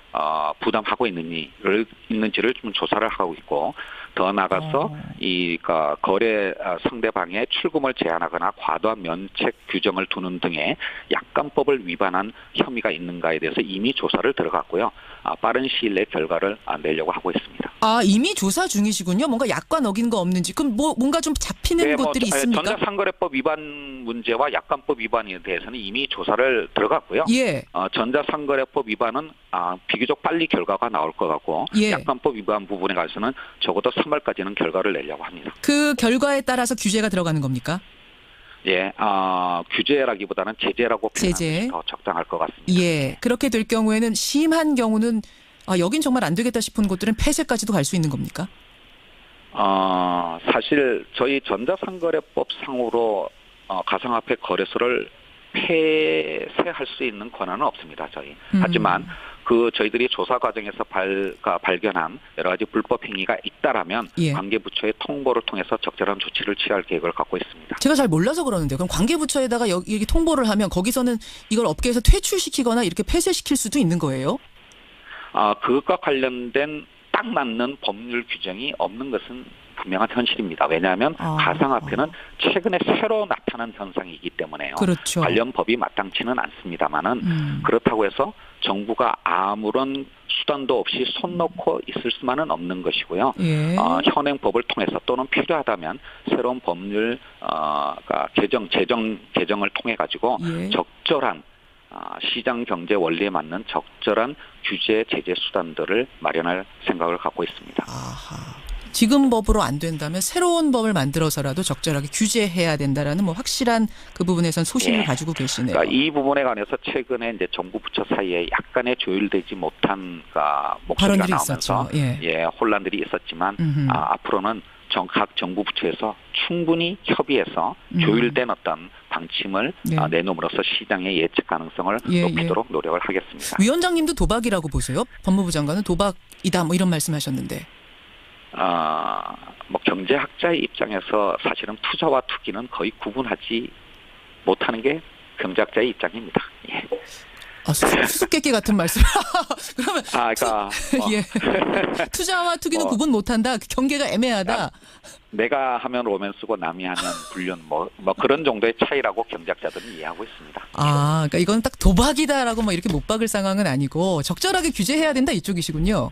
부담하고 있는지를 좀 조사를 하고 있고 더 나아가서 이 거래 상대방의 출금을 제한하거나 과도한 면책 규정을 두는 등의 약관법을 위반한 혐의가 있는가에 대해서 이미 조사를 들어갔고요. 빠른 시일 내에 결과를 내려고 하고 있습니다. 이미 조사 중이시군요. 뭔가 약관 어긴 거 없는지. 그럼 뭔가 좀 잡히는 것들이 있습니까? 전자상거래법 위반 문제와 약관법 위반에 대해서는 이미 조사를 들어갔고요. 예. 전자상거래법 위반은 비교적 빨리 결과가 나올 것 같고 예. 약관법 위반 부분에 관해서는 적어도 3월까지는 결과를 내려고 합니다. 그 결과에 따라서 규제가 들어가는 겁니까? 예, 규제라기보다는 제재라고 표현하는 것이 더 적당할 것 같습니다. 예, 그렇게 될 경우에는 심한 경우는 여긴 정말 안 되겠다 싶은 곳들은 폐쇄까지도 갈 수 있는 겁니까? 사실 저희 전자상거래법 상으로 가상화폐 거래소를 폐쇄할 수 있는 권한은 없습니다. 저희. 하지만 저희들이 조사 과정에서 발견한 여러 가지 불법 행위가 있다라면 예. 관계부처의 통보를 통해서 적절한 조치를 취할 계획을 갖고 있습니다. 제가 잘 몰라서 그러는데요. 그럼 관계부처에다가 여기 통보를 하면 거기서는 이걸 업계에서 퇴출시키거나 이렇게 폐쇄시킬 수도 있는 거예요? 그것과 관련된 딱 맞는 법률 규정이 없는 것은 분명한 현실입니다. 왜냐하면 가상화폐는 최근에 새로 나타난 현상이기 때문에요. 그렇죠. 관련 법이 마땅치는 않습니다만은 그렇다고 해서 정부가 아무런 수단도 없이 손 놓고 있을 수만은 없는 것이고요. 예. 현행 법을 통해서 또는 필요하다면 새로운 법률 개정을 통해 가지고 예. 적절한 시장 경제 원리에 맞는 적절한 규제 제재 수단들을 마련할 생각을 갖고 있습니다. 지금 법으로 안 된다면 새로운 법을 만들어서라도 적절하게 규제해야 된다라는 확실한 그 부분에선 소신을 예. 가지고 계시네요. 그러니까 이 부분에 관해서 최근에 이제 정부 부처 사이에 약간의 조율되지 못한 목소리가 나오면서 혼란들이 있었지만 앞으로는 각 정부 부처에서 충분히 협의해서 조율된 어떤 방침을 내놓음으로써 시장의 예측 가능성을 높이도록 노력을 하겠습니다. 위원장님도 도박이라고 보세요? 법무부 장관은 도박이다 이런 말씀하셨는데. 경제학자의 입장에서 사실은 투자와 투기는 거의 구분하지 못하는 게 경제학자의 입장입니다. 예. 수수께끼 같은 말씀. 그러면 투자와 투기는 구분 못한다. 경계가 애매하다. 내가 하면 로맨스고 남이 하면 불륜 그런 정도의 차이라고 경제학자들은 이해하고 있습니다. 그러니까 이건 딱 도박이다라고 이렇게 못 박을 상황은 아니고 적절하게 규제해야 된다 이쪽이시군요.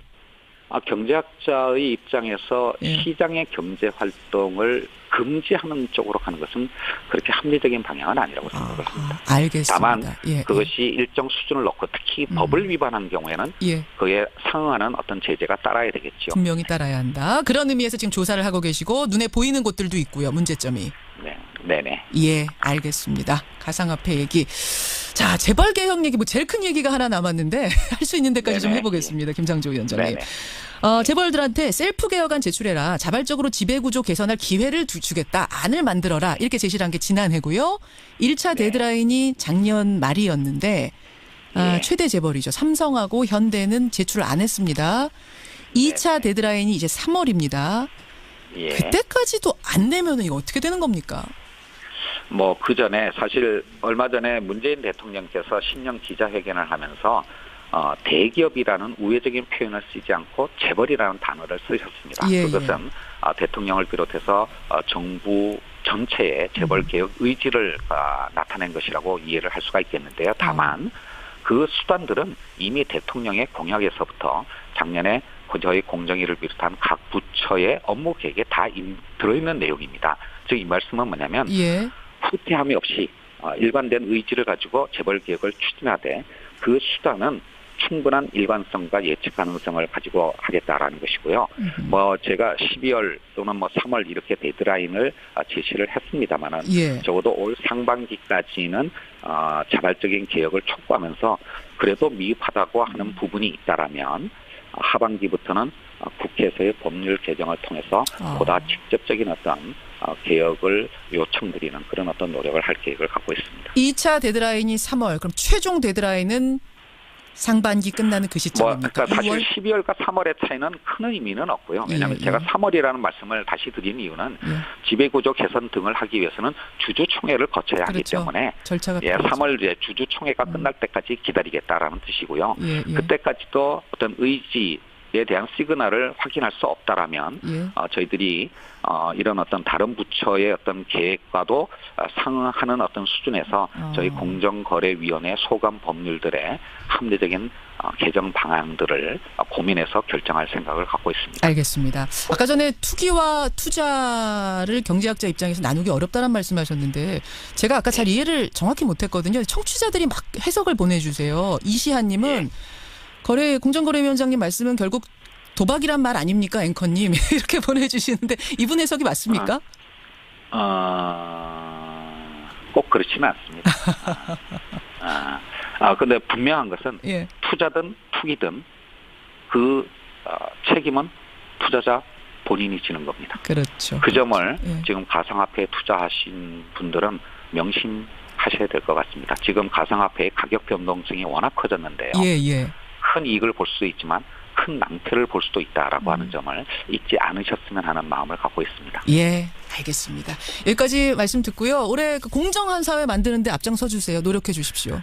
경제학자의 입장에서 시장의 경제 활동을 금지하는 쪽으로 가는 것은 그렇게 합리적인 방향은 아니라고 생각을 합니다. 알겠습니다. 다만 그것이 일정 수준을 놓고 특히 법을 위반한 경우에는 그에 상응하는 어떤 제재가 따라야 되겠죠. 분명히 따라야 한다. 그런 의미에서 지금 조사를 하고 계시고 눈에 보이는 곳들도 있고요. 문제점이. 네네. 예, 알겠습니다. 가상화폐 얘기. 자, 재벌 개혁 얘기 제일 큰 얘기가 하나 남았는데 할 수 있는 데까지 좀 해보겠습니다. 김상조 위원장님. 재벌들한테 셀프 개혁안 제출해라. 자발적으로 지배구조 개선할 기회를 주겠다. 안을 만들어라. 이렇게 제시를 한 게 지난해고요. 1차 데드라인이 작년 말이었는데 최대 재벌이죠. 삼성하고 현대는 제출을 안 했습니다. 2차 데드라인이 이제 3월입니다. 그때까지도 안 내면 이거 어떻게 되는 겁니까? 그 전에 사실 얼마 전에 문재인 대통령께서 신년 기자회견을 하면서 대기업이라는 우회적인 표현을 쓰지 않고 재벌이라는 단어를 쓰셨습니다. 그것은 대통령을 비롯해서 정부 전체의 재벌 개혁 의지를 나타낸 것이라고 이해를 할 수가 있겠는데요. 다만 그 수단들은 이미 대통령의 공약에서부터 작년에 저희 공정위를 비롯한 각 부처의 업무 계획에 다 들어있는 내용입니다. 즉 이 말씀은 뭐냐면 후퇴함이 없이 일관된 의지를 가지고 재벌 개혁을 추진하되 그 수단은 충분한 일관성과 예측 가능성을 가지고 하겠다라는 것이고요. 제가 12월 또는 3월 이렇게 데드라인을 제시를 했습니다만은 예. 적어도 올 상반기까지는 자발적인 개혁을 촉구하면서 그래도 미흡하다고 하는 부분이 있다라면 하반기부터는 국회에서의 법률 개정을 통해서 보다 직접적인 어떤 개혁을 요청드리는 그런 어떤 노력을 할 계획을 갖고 있습니다. 2차 데드라인이 3월, 그럼 최종 데드라인은 상반기 끝나는 그 시점입니까? 그러니까 사실 12월과 3월의 차이는 큰 의미는 없고요. 왜냐하면 제가 3월이라는 말씀을 다시 드린 이유는 지배구조 개선 등을 하기 위해서는 주주총회를 거쳐야 하기 때문에 절차가 3월 이제 주주총회가 끝날 때까지 기다리겠다라는 뜻이고요. 그때까지도 어떤 의지에 대한 시그널을 확인할 수 없다라면 저희들이 이런 어떤 다른 부처의 어떤 계획과도 상응하는 어떤 수준에서 저희 공정거래위원회 소관 법률들의 합리적인 개정 방안들을 고민해서 결정할 생각을 갖고 있습니다. 알겠습니다. 아까 전에 투기와 투자를 경제학자 입장에서 나누기 어렵다는 말씀하셨는데 제가 아까 잘 이해를 정확히 못했거든요. 청취자들이 막 해석을 보내주세요. 이시한님은 공정거래위원장님 말씀은 결국 도박이란 말 아닙니까, 앵커님? 이렇게 보내주시는데 이분 해석이 맞습니까? 꼭 그렇지는 않습니다. 근데 분명한 것은 투자든 투기든 그 책임은 투자자 본인이 지는 겁니다. 그렇죠. 그 점을 지금 가상화폐에 투자하신 분들은 명심하셔야 될 것 같습니다. 지금 가상화폐의 가격 변동성이 워낙 커졌는데요. 큰 이익을 볼 수 있지만 큰 낭패를 볼 수도 있다라고 하는 점을 잊지 않으셨으면 하는 마음을 갖고 있습니다. 예, 알겠습니다. 여기까지 말씀 듣고요. 올해 공정한 사회 만드는 데 앞장서 주세요. 노력해 주십시오.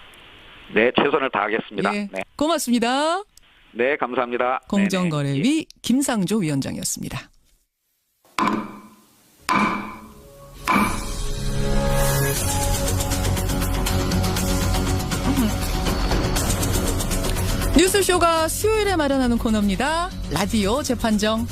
네, 최선을 다하겠습니다. 네. 네. 고맙습니다. 네, 감사합니다. 공정거래위 김상조 위원장이었습니다. 뉴스쇼가 수요일에 마련하는 코너입니다. 라디오 재판정.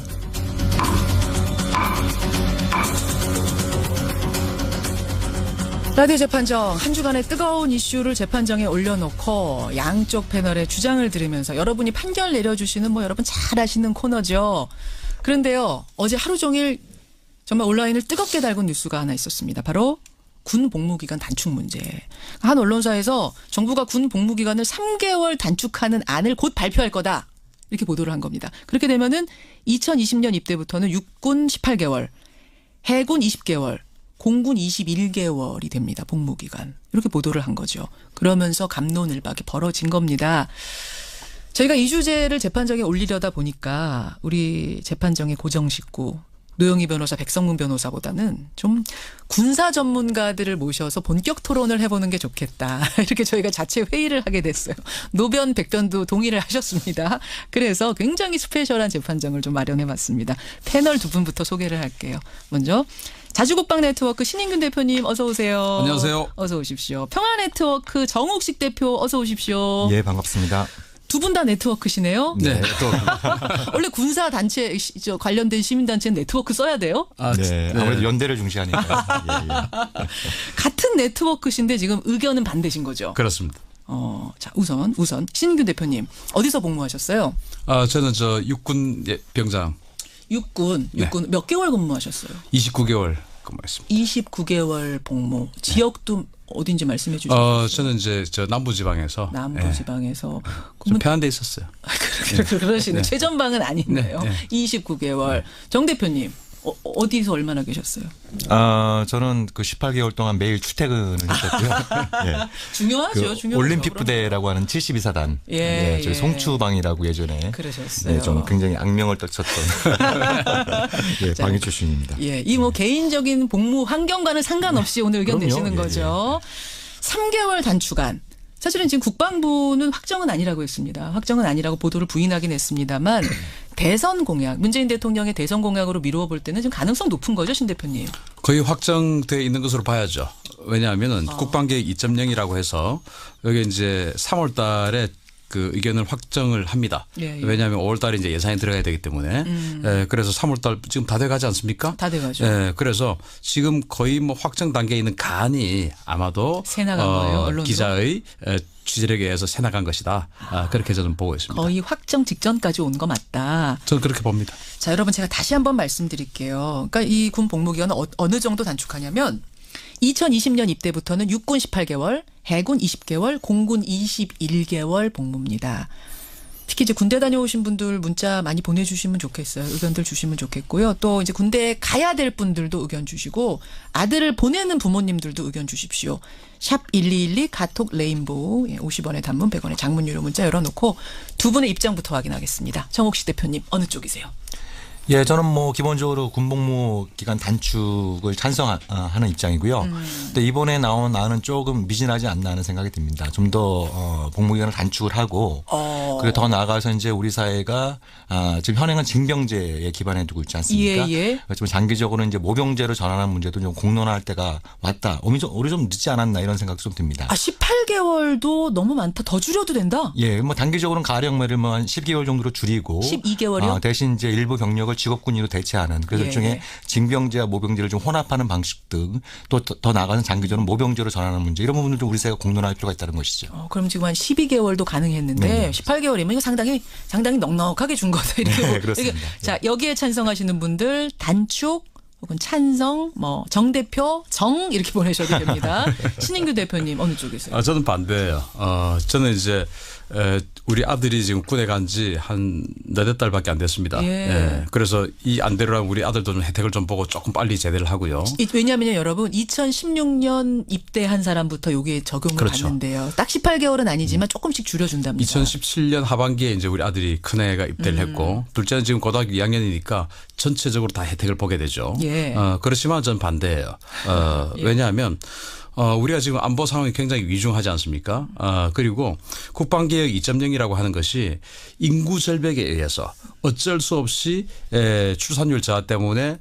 라디오 재판정, 한 주간의 뜨거운 이슈를 재판정에 올려놓고 양쪽 패널의 주장을 들으면서 여러분이 판결 내려주시는 여러분 잘 아시는 코너죠. 그런데요, 어제 하루 종일 정말 온라인을 뜨겁게 달군 뉴스가 하나 있었습니다. 바로 군 복무기간 단축 문제. 한 언론사에서 정부가 군 복무기간을 3개월 단축하는 안을 곧 발표할 거다. 이렇게 보도를 한 겁니다. 그렇게 되면은 2020년 입대부터는 육군 18개월, 해군 20개월, 공군 21개월이 됩니다. 복무기간. 이렇게 보도를 한 거죠. 그러면서 갑론을박이 벌어진 겁니다. 저희가 이 주제를 재판정에 올리려다 보니까 우리 재판정의 고정식구 노영희 변호사, 백성문 변호사보다는 좀 군사 전문가들을 모셔서 본격 토론을 해보는 게 좋겠다. 이렇게 저희가 자체 회의를 하게 됐어요. 노변, 백변도 동의를 하셨습니다. 그래서 굉장히 스페셜한 재판정을 좀 마련해봤습니다. 패널 두 분부터 소개를 할게요. 먼저 자주국방 네트워크 신인균 대표님 어서 오세요. 안녕하세요. 어서 오십시오. 평화네트워크 정옥식 대표 어서 오십시오. 예, 반갑습니다. 두 분 다 네트워크시네요. 네. 네트워크. 원래 군사 단체 관련된 시민단체는 네트워크 써야 돼요? 네. 아무래도 연대를 중시하니까. 예. 같은 네트워크신데 지금 의견은 반대신 거죠? 그렇습니다. 자, 우선 신인균 대표님 어디서 복무하셨어요? 저는 육군 병장. 육군 몇 개월 근무하셨어요? 29개월 근무했습니다. 29개월 복무. 지역도 어딘지 말씀해 주시죠. 저는 이제 남부지방에서. 남부지방에서. 좀 편한 데 있었어요. 그러시는 최전방은 아닌데요. 29개월. 정 대표님 어디서 얼마나 계셨어요? 저는 그 18개월 동안 매일 출퇴근을 했었고요. 예. 중요하죠. 중요하죠. 올림픽 부대라고 하는 72사단. 저희 송추방이라고 예전에. 그러셨어요. 네, 좀 굉장히 악명을 떨쳤던 방위 출신입니다. 이 개인적인 복무 환경과는 상관없이 오늘 의견 내시는 거죠. 3개월 단축안. 사실은 지금 국방부는 확정은 아니라고 했습니다. 확정은 아니라고 보도를 부인하긴 했습니다만 대선 공약, 문재인 대통령의 대선 공약으로 미루어 볼 때는 지금 가능성 높은 거죠, 신 대표님? 거의 확정돼 있는 것으로 봐야죠. 왜냐하면은 국방계획 2.0이라고 해서 여기 이제 3월 달에 그 의견을 확정을 합니다. 예, 예. 왜냐하면 5월달에 이제 예산이 들어가야 되기 때문에 그래서 3월달 지금 다 돼가지 않습니까? 다 돼가죠. 그래서 지금 거의 뭐 확정 단계에 있는 간이 아마도 새 나간 거예요, 언론으로? 기자의 취재력에 의해서 새 나간 것이다. 그렇게 저는 보고 있습니다. 거의 확정 직전까지 온 거 맞다. 저는 그렇게 봅니다. 자, 여러분 제가 다시 한번 말씀드릴게요. 그러니까 이 군 복무기간은 어느 정도 단축하냐면 2020년 입대부터는 육군 18개월, 해군 20개월, 공군 21개월 복무입니다. 특히 이제 군대 다녀오신 분들 문자 많이 보내주시면 좋겠어요. 의견들 주시면 좋겠고요. 또 이제 군대에 가야 될 분들도 의견 주시고 아들을 보내는 부모님들도 의견 주십시오. 샵 1212 카톡 레인보우 50원의 단문 100원의 장문 유료 문자 열어놓고 두 분의 입장부터 확인하겠습니다. 정옥식 대표님 어느 쪽이세요? 예, 저는 뭐 기본적으로 군복무 기간 단축을 찬성하는 입장이고요. 근데 이번에 나온 안은 조금 미진하지 않나 하는 생각이 듭니다. 좀 더 복무 기간을 단축을 하고 그리고 더 나아가서 이제 우리 사회가 지금 현행은 징병제에 기반해 두고 있지 않습니까? 예. 좀 장기적으로 이제 모병제로 전환하는 문제도 좀 공론화할 때가 왔다. 오히려 좀 늦지 않았나 이런 생각이 좀 듭니다. 18개월도 너무 많다. 더 줄여도 된다? 예, 뭐 단기적으로는 가령매를 뭐 한 10개월 정도로 줄이고 12개월이요? 대신 이제 일부 병력을 직업군인으로 대체하는 그래서 일종의 징병제와 모병제를 좀 혼합하는 방식 등 또 더 나아가는 장기적으로 모병제로 전환하는 문제 이런 부분을 좀 우리 사회가 공론화할 필요가 있다는 것이죠. 그럼 지금 한 12개월도 가능했는데 네. 18개월이면 이거 상당히 넉넉하게 준 거다 이렇게. 네, 그렇습니다. 자, 여기에 찬성하시는 분들 단축 혹은 찬성, 뭐 정 대표 정 이렇게 보내셔도 됩니다. 신인규 대표님 어느 쪽이세요? 저는 반대예요. 저는 이제 우리 아들이 지금 군에 간 지 한 너댓 달밖에 안 됐습니다. 그래서 이 안대로라면 우리 아들도 좀 혜택을 좀 보고 조금 빨리 제대를 하고요. 왜냐하면요, 여러분 2016년 입대한 사람부터 여기에 적용을 받는데요. 딱 18개월은 아니지만 조금씩 줄여준답니다. 2017년 하반기에 이제 우리 아들이 큰애가 입대를 했고 둘째는 지금 고등학교 2학년이니까 전체적으로 다 혜택을 보게 되죠. 그렇지만 전 반대예요. 왜냐하면 우리가 지금 안보 상황이 굉장히 위중하지 않습니까? 그리고 국방개혁 2.0이라고 하는 것이 인구 절벽에 의해서 어쩔 수 없이 출산율 저하 때문에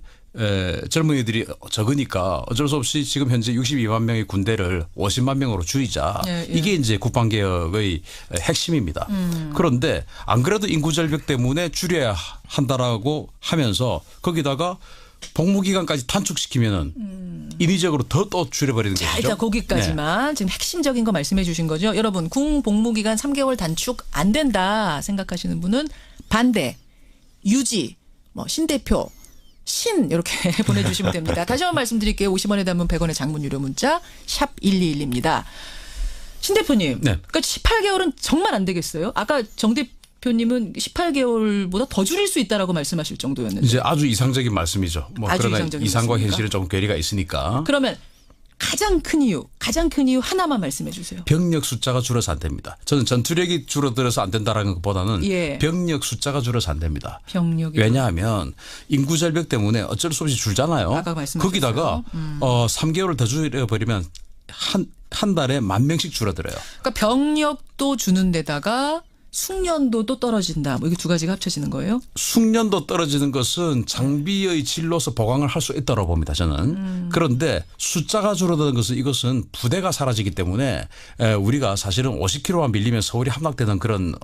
젊은이들이 적으니까 어쩔 수 없이 지금 현재 62만 명의 군대를 50만 명으로 줄이자. 이게 이제 국방개혁의 핵심입니다. 그런데 안 그래도 인구 절벽 때문에 줄여야 한다라고 하면서 거기다가 복무기간까지 단축시키면은 인위적으로 더 또 줄여버리는 거죠. 일단 거기까지만 지금 핵심적인 거 말씀해 주신 거죠. 여러분 군 복무기간 3개월 단축 안 된다 생각하시는 분은 반대, 유지, 뭐 신 대표, 신 이렇게 보내주시면 됩니다. 다시 한번 말씀드릴게요. 50원에 담은 100원의 장문 유료 문자 샵 1212입니다. 신 대표님, 그러니까 18개월은 정말 안 되겠어요? 아까 정 대표님은 18개월보다 더 줄일 수 있다라고 말씀하실 정도였는데. 이제 아주 이상적인 말씀이죠. 뭐 아주 그러나 이상적인 이상과 말씀입니까? 현실은 조금 괴리가 있으니까. 그러면 가장 큰 이유 하나만 말씀해 주세요. 병력 숫자가 줄어서 안 됩니다. 저는 전투력이 줄어들어서 안 된다라는 것보다는 병력 숫자가 줄어서 안 됩니다. 병력이. 왜냐하면 인구 절벽 때문에 어쩔 수 없이 줄잖아요. 아까 말씀하셨어요. 거기다가 3개월을 더 줄여버리면 한 달에 10,000명씩 줄어들어요. 그러니까 병력도 주는 데다가 숙련도도 떨어진다. 뭐 이게 두 가지가 합쳐지는 거예요? 숙련도 떨어지는 것은 장비의 질로서 보강을 할 수 있다고 봅니다. 저는. 그런데 숫자가 줄어드는 것은 이것은 부대가 사라지기 때문에 우리가 사실은 50km만 밀리면 서울이 함락되는 그런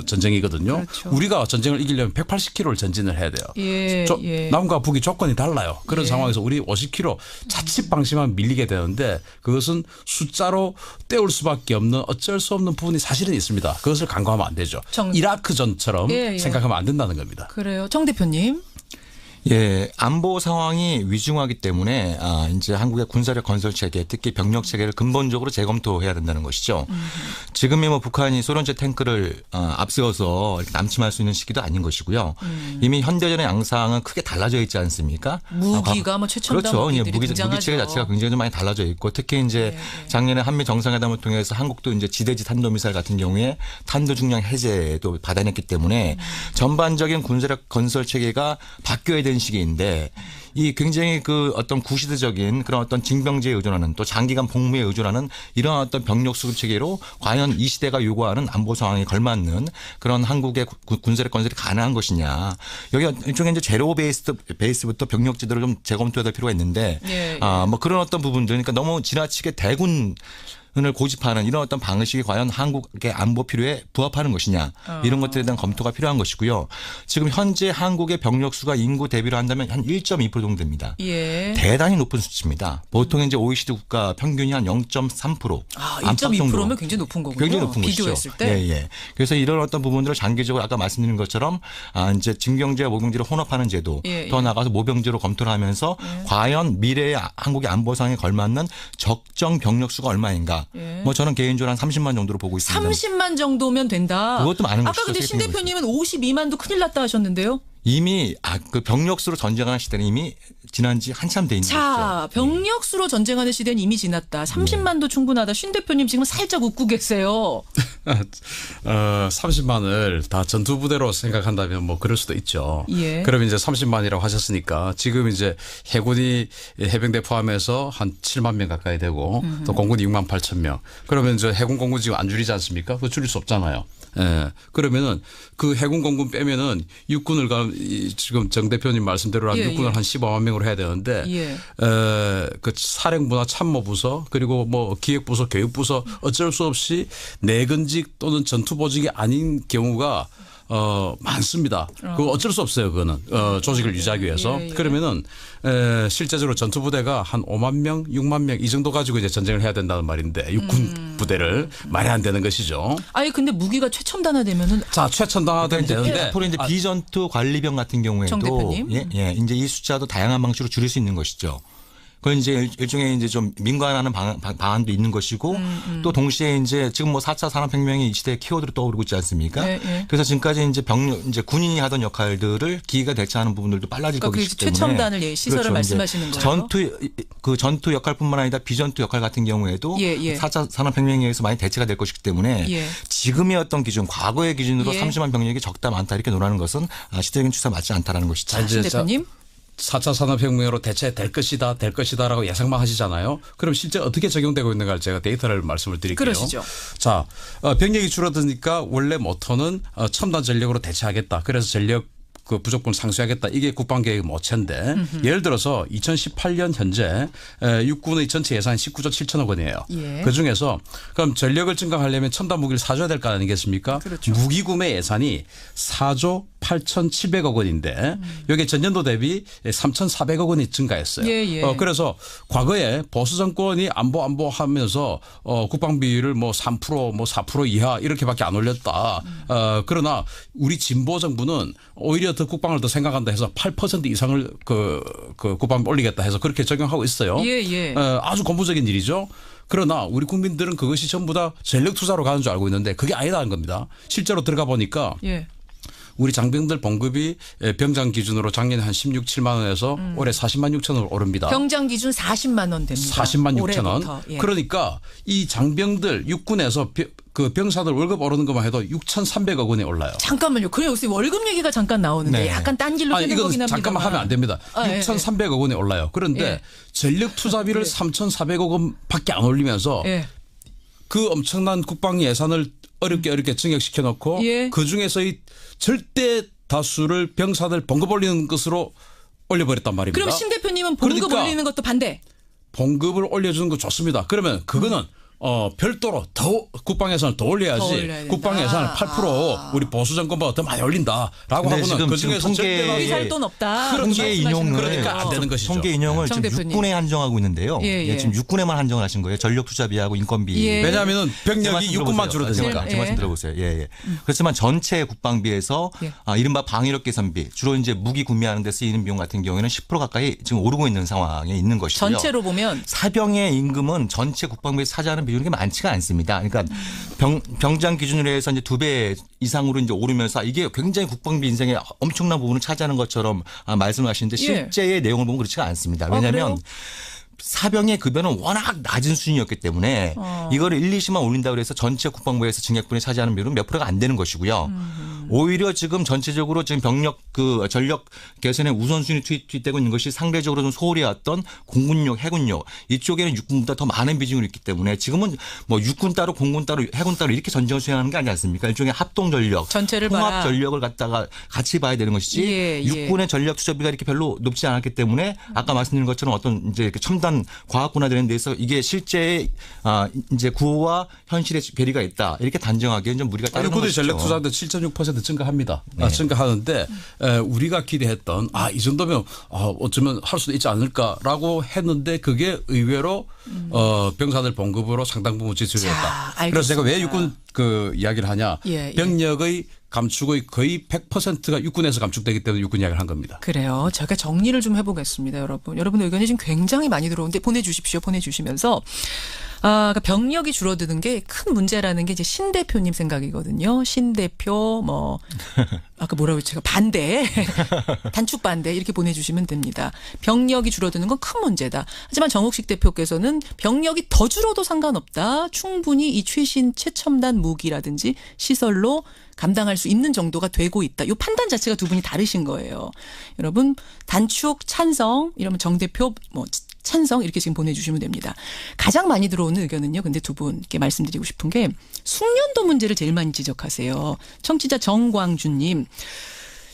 전쟁이거든요. 그렇죠. 우리가 전쟁을 이기려면 180km를 전진을 해야 돼요. 남과 북이 조건이 달라요. 그런 상황에서 우리 50km 자칫 방심하면 밀리게 되는데 그것은 숫자로 때울 수밖에 없는 어쩔 수 없는 부분이 사실은 있습니다. 그것을 간과하면 안 되죠. 이라크전처럼 생각하면 안 된다는 겁니다. 그래요. 정 대표님. 예, 안보 상황이 위중하기 때문에 이제 한국의 군사력 건설 체계, 특히 병력 체계를 근본적으로 재검토해야 된다는 것이죠. 지금이 뭐 북한이 소련제 탱크를 앞세워서 남침할 수 있는 시기도 아닌 것이고요. 이미 현대전의 양상은 크게 달라져 있지 않습니까? 무기가 뭐 최첨단 그렇죠. 무기들이 무기 등장하죠. 체계 자체가 굉장히 좀 많이 달라져 있고 특히 이제 작년에 한미 정상회담을 통해서 한국도 이제 지대지 탄도미사일 같은 경우에 탄도 중량 해제도 받아냈기 때문에 전반적인 군사력 건설 체계가 바뀌어야 되는 시기인데 이 굉장히 그 어떤 구시대적인 그런 어떤 징병제에 의존하는 또 장기간 복무에 의존하는 이런 어떤 병력 수급 체계로 과연 이 시대가 요구하는 안보 상황에 걸맞는 그런 한국의 군사력 건설이 가능한 것이냐. 여기 일종의 이제 제로 베이스부터 병력 제도를 좀 재검토해야 될 필요가 있는데 뭐 그런 어떤 부분들 그러니까 너무 지나치게 대군 고집하는 이런 어떤 방식이 과연 한국의 안보 필요에 부합하는 것이냐 이런 것들에 대한 검토가 필요한 것이고요. 지금 현재 한국의 병력 수가 인구 대비로 한다면 한 1.2% 정도 됩니다. 예. 대단히 높은 수치입니다. 보통 이제 OECD 국가 평균이 한 0.3%. 1.2%면 굉장히 높은 거군요. 굉장히 높은 비교했을 것이죠. 때. 예. 그래서 이런 어떤 부분들을 장기적으로 아까 말씀드린 것처럼 이제 징병제와 모병제를 혼합하는 제도 더 나아가서 모병제로 검토를 하면서 과연 미래의 한국의 안보 상황에 걸맞는 적정 병력 수가 얼마인가. 뭐 저는 개인적으로 한 30만 정도로 보고 있습니다. 30만 정도면 된다. 그것도 많은 것이죠. 아까 근데 신 대표님은 52만도 큰일 났다 하셨는데요. 이미 그 병력수로 전쟁하는 시대는 이미 지난 지 한참 돼 있는 거죠. 자, 병력수로 전쟁하는 시대는 이미 지났다. 30만도 충분하다. 신 대표님 지금 살짝 웃고 계세요. 30만을 다 전투부대로 생각한다면 뭐 그럴 수도 있죠. 예. 그러면 이제 30만이라고 하셨으니까 지금 이제 해군이 해병대 포함해서 한 7만 명 가까이 되고 또 공군이 6만 8천 명. 그러면 이제 해군 공군 지금 안 줄이지 않습니까? 그거 줄일 수 없잖아요. 예. 그러면은 그 해군 공군 빼면은 육군을 지금 정 대표님 말씀대로 한 육군을 한 15만 명으로 해야 되는데 그 사령부나 참모부서 그리고 뭐 기획부서 교육부서 어쩔 수 없이 내근직 또는 전투보직이 아닌 경우가 많습니다. 그거 어쩔 수 없어요. 그거는 조직을 유지하기 위해서. 그러면은 실제적으로 전투부대가 한 5만 명, 6만 명 이 정도 가지고 이제 전쟁을 해야 된다는 말인데 육군 부대를 말이 안 되는 것이죠. 아니 근데 무기가 최첨단화되면은 자 최첨단화되면 되는데 앞으로 이제 비전투 관리병 같은 경우에도 정 대표님? 이제 이 숫자도 다양한 방식으로 줄일 수 있는 것이죠. 그건 이제 일종의 이제 좀 민관하는 방안도 있는 것이고 또 동시에 이제 지금 뭐 4차 산업혁명이 이 시대의 키워드로 떠오르고 있지 않습니까? 그래서 지금까지 이제 군인이 하던 역할들을 기계가 대체하는 부분들도 빨라질 것이기 때문에 최첨단을 시설을 그렇죠. 말씀하시는 거예요. 전투 역할뿐만 아니라 비전투 역할 같은 경우에도 4차 산업혁명에 의해서 많이 대체가 될 것이기 때문에 지금의 어떤 기준, 과거의 기준으로 30만 병력이 적다 많다 이렇게 논하는 것은 시대적인 추세가 맞지 않다라는 것이죠. 신 대표님. 4차 산업혁명으로 대체될 것이다라고 예상만 하시잖아요. 그럼 실제 어떻게 적용되고 있는가 제가 데이터를 말씀을 드릴게요. 그러시죠. 자, 병력이 줄어드니까 원래 모토는 첨단 전력으로 대체하겠다. 그래서 전력 그 부족분을 상쇄하겠다. 이게 국방계획의 모체인데 예를 들어서 2018년 현재 육군의 전체 예산이 19조 7천억 원이에요. 그중에서 그럼 전력을 증강하려면 첨단 무기를 사줘야 될 거 아니겠습니까? 그렇죠. 무기 구매 예산이 4조 8,700억 원인데 여기 전년도 대비 3,400억 원이 증가했어요. 그래서 과거에 보수 정권이 안보 하면서 국방비를 뭐 3% 뭐 4% 이하 이렇게밖에 안 올렸다. 그러나 우리 진보 정부는 오히려 더 국방을 더 생각한다 해서 8% 이상을 그 국방비 올리겠다 해서 그렇게 적용하고 있어요. 아주 고무적인 일이죠. 그러나 우리 국민들은 그것이 전부 다 전력 투자로 가는 줄 알고 있는데 그게 아니라는 겁니다. 실제로 들어가 보니까 우리 장병들 봉급이 병장 기준으로 작년에 한 16, 7만 원에서 올해 40만 6천 원 오릅니다. 병장 기준 40만 원 됩니다. 40만 6천 원. 그러니까 이 장병들 육군에서 그 병사들 월급 오르는 것만 해도 6,300억 원이 올라요. 잠깐만요. 그래 여기서 월급 얘기가 잠깐 나오는데 약간 딴 길로 새는 거긴 합니다. 잠깐만 하면 안 됩니다. 6,300억 원이 올라요. 그런데 전력 투자비를 3,400억 원밖에 안 올리면서 그 엄청난 국방 예산을 어렵게 증액시켜 놓고 그중에서 이 절대 다수를 병사들 봉급 올리는 것으로 올려버렸단 말입니다. 그럼 신 대표님은 봉급 올리는 것도 반대? 봉급을 올려주는 거 좋습니다. 그러면 그거는 별도로 더 국방 예산을 더 올려야지. 국방 예산을 8% 우리 보수 정권보다 더 많이 올린다라고 하고는 그 중에서 절대 살 돈 없다. 통계 인용을 그러니까 안 되는 것이죠. 통계 인용을 지금 육군에 한정하고 있는데요. 지금 육군에만 한정을 하신 거예요. 전력 투자비하고 인건비. 왜냐하면 병력이 육군만 줄어드니까. 제 말씀 들어보세요. 그렇지만 전체 국방비에서 이른바 방위력 개선비 주로 이제 무기 구매하는 데 쓰이는 비용 같은 경우에는 10% 가까이 지금 오르고 있는 상황에 있는 것이고요. 전체로 보면 사병의 임금은 전체 국방비에 차지하는 비율이 많지가 않습니다. 그러니까 병장 기준으로 해서 이제 2배 이상으로 이제 오르면서 이게 굉장히 국방비 인생의 엄청난 부분을 차지하는 것처럼 말씀하시는데 실제의 내용을 보면 그렇지가 않습니다. 왜냐하면 사병의 급여는 워낙 낮은 수준이었기 때문에 이거를 1, 2시만 올린다고 해서 전체 국방부에서 증액분이 차지하는 비율은 몇 프로가 안 되는 것이고요. 오히려 지금 전체적으로 지금 병력 그 전력 개선에 우선순위 투입되고 있는 것이 상대적으로 좀 소홀히 왔던 공군력, 해군력 이쪽에는 육군보다 더 많은 비중이 있기 때문에 지금은 뭐 육군 따로 공군 따로 해군 따로 이렇게 전쟁을 수행하는 게 아니지 않습니까? 일종의 합동 전력, 전체를 통합 봐라. 전력을 갖다가 같이 봐야 되는 것이지 육군의 전력 투자비가 이렇게 별로 높지 않았기 때문에 아까 말씀드린 것처럼 어떤 이제 첨단 과학군화되는 데서 이게 실제 이제 구호와 현실의 괴리가 있다 이렇게 단정하기에는 좀 무리가 따르는 것이죠. 육군의 전력 투자도 7.6% 증가합니다. 네. 증가하는데 우리가 기대했던 이 정도면 어쩌면 할 수도 있지 않을까라고 했는데 그게 의외로 병사들 봉급으로 상당 부분 지출을 했다. 그래서 제가 왜 육군 그 이야기를 하냐. 병력의 감축의 거의 100%가 육군에서 감축되기 때문에 육군 이야기를 한 겁니다. 그래요. 제가 정리를 좀 해보겠습니다, 여러분. 여러분의 의견이 지금 굉장히 많이 들어오는데 보내주십시오. 보내주시면서 그러니까 병력이 줄어드는 게 큰 문제라는 게 이제 신 대표님 생각이거든요. 신 대표 뭐 아까 뭐라고 했죠? 반대, 단축 반대 이렇게 보내주시면 됩니다. 병력이 줄어드는 건 큰 문제다. 하지만 정옥식 대표께서는 병력이 더 줄어도 상관없다. 충분히 이 최첨단 무기라든지 시설로 감당할 수 있는 정도가 되고 있다. 이 판단 자체가 두 분이 다르신 거예요. 여러분 단축 찬성 이러면 정 대표 뭐 찬성 이렇게 지금 보내주시면 됩니다. 가장 많이 들어오는 의견은요. 근데 두 분께 말씀드리고 싶은 게 숙련도 문제를 제일 많이 지적하세요. 청취자 정광준님.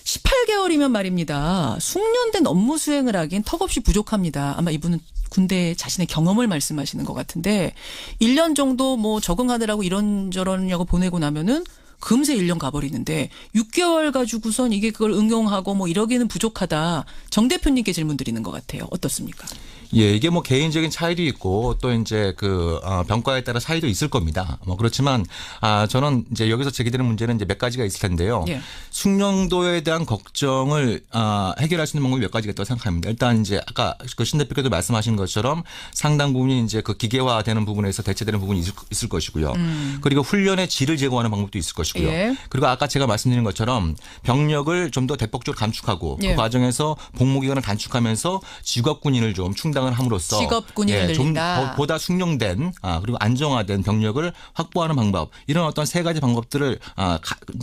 18개월이면 말입니다. 숙련된 업무 수행을 하기엔 턱없이 부족합니다. 아마 이분은 군대 자신의 경험을 말씀하시는 것 같은데 1년 정도 뭐 적응하느라고 이런저런냐고 보내고 나면은 금세 1년 가버리는데 6개월 가지고선 이게 그걸 응용하고 뭐 이러기는 부족하다. 정 대표님께 질문 드리는 것 같아요. 어떻습니까? 예, 이게 뭐 개인적인 차이도 있고 또 이제 그 병과에 따라 차이도 있을 겁니다. 뭐 그렇지만 저는 이제 여기서 제기되는 문제는 이제 몇 가지가 있을 텐데요. 예. 숙련도에 대한 걱정을 해결할 수 있는 방법이 몇 가지가 있다고 생각합니다. 일단 이제 아까 그 신 대표께도 말씀하신 것처럼 상당 부분이 이제 그 기계화되는 부분에서 대체되는 부분이 있을 것이고요. 그리고 훈련의 질을 제고하는 방법도 있을 것이고요. 예. 그리고 아까 제가 말씀드린 것처럼 병력을 좀 더 대폭적으로 감축하고 예. 그 과정에서 복무 기간을 단축하면서 직업군인을 좀 충당을 함으로써 직업군인을 좀 늘린다. 보다 숙련된 그리고 안정화된 병력을 확보하는 방법 이런 어떤 세 가지 방법들을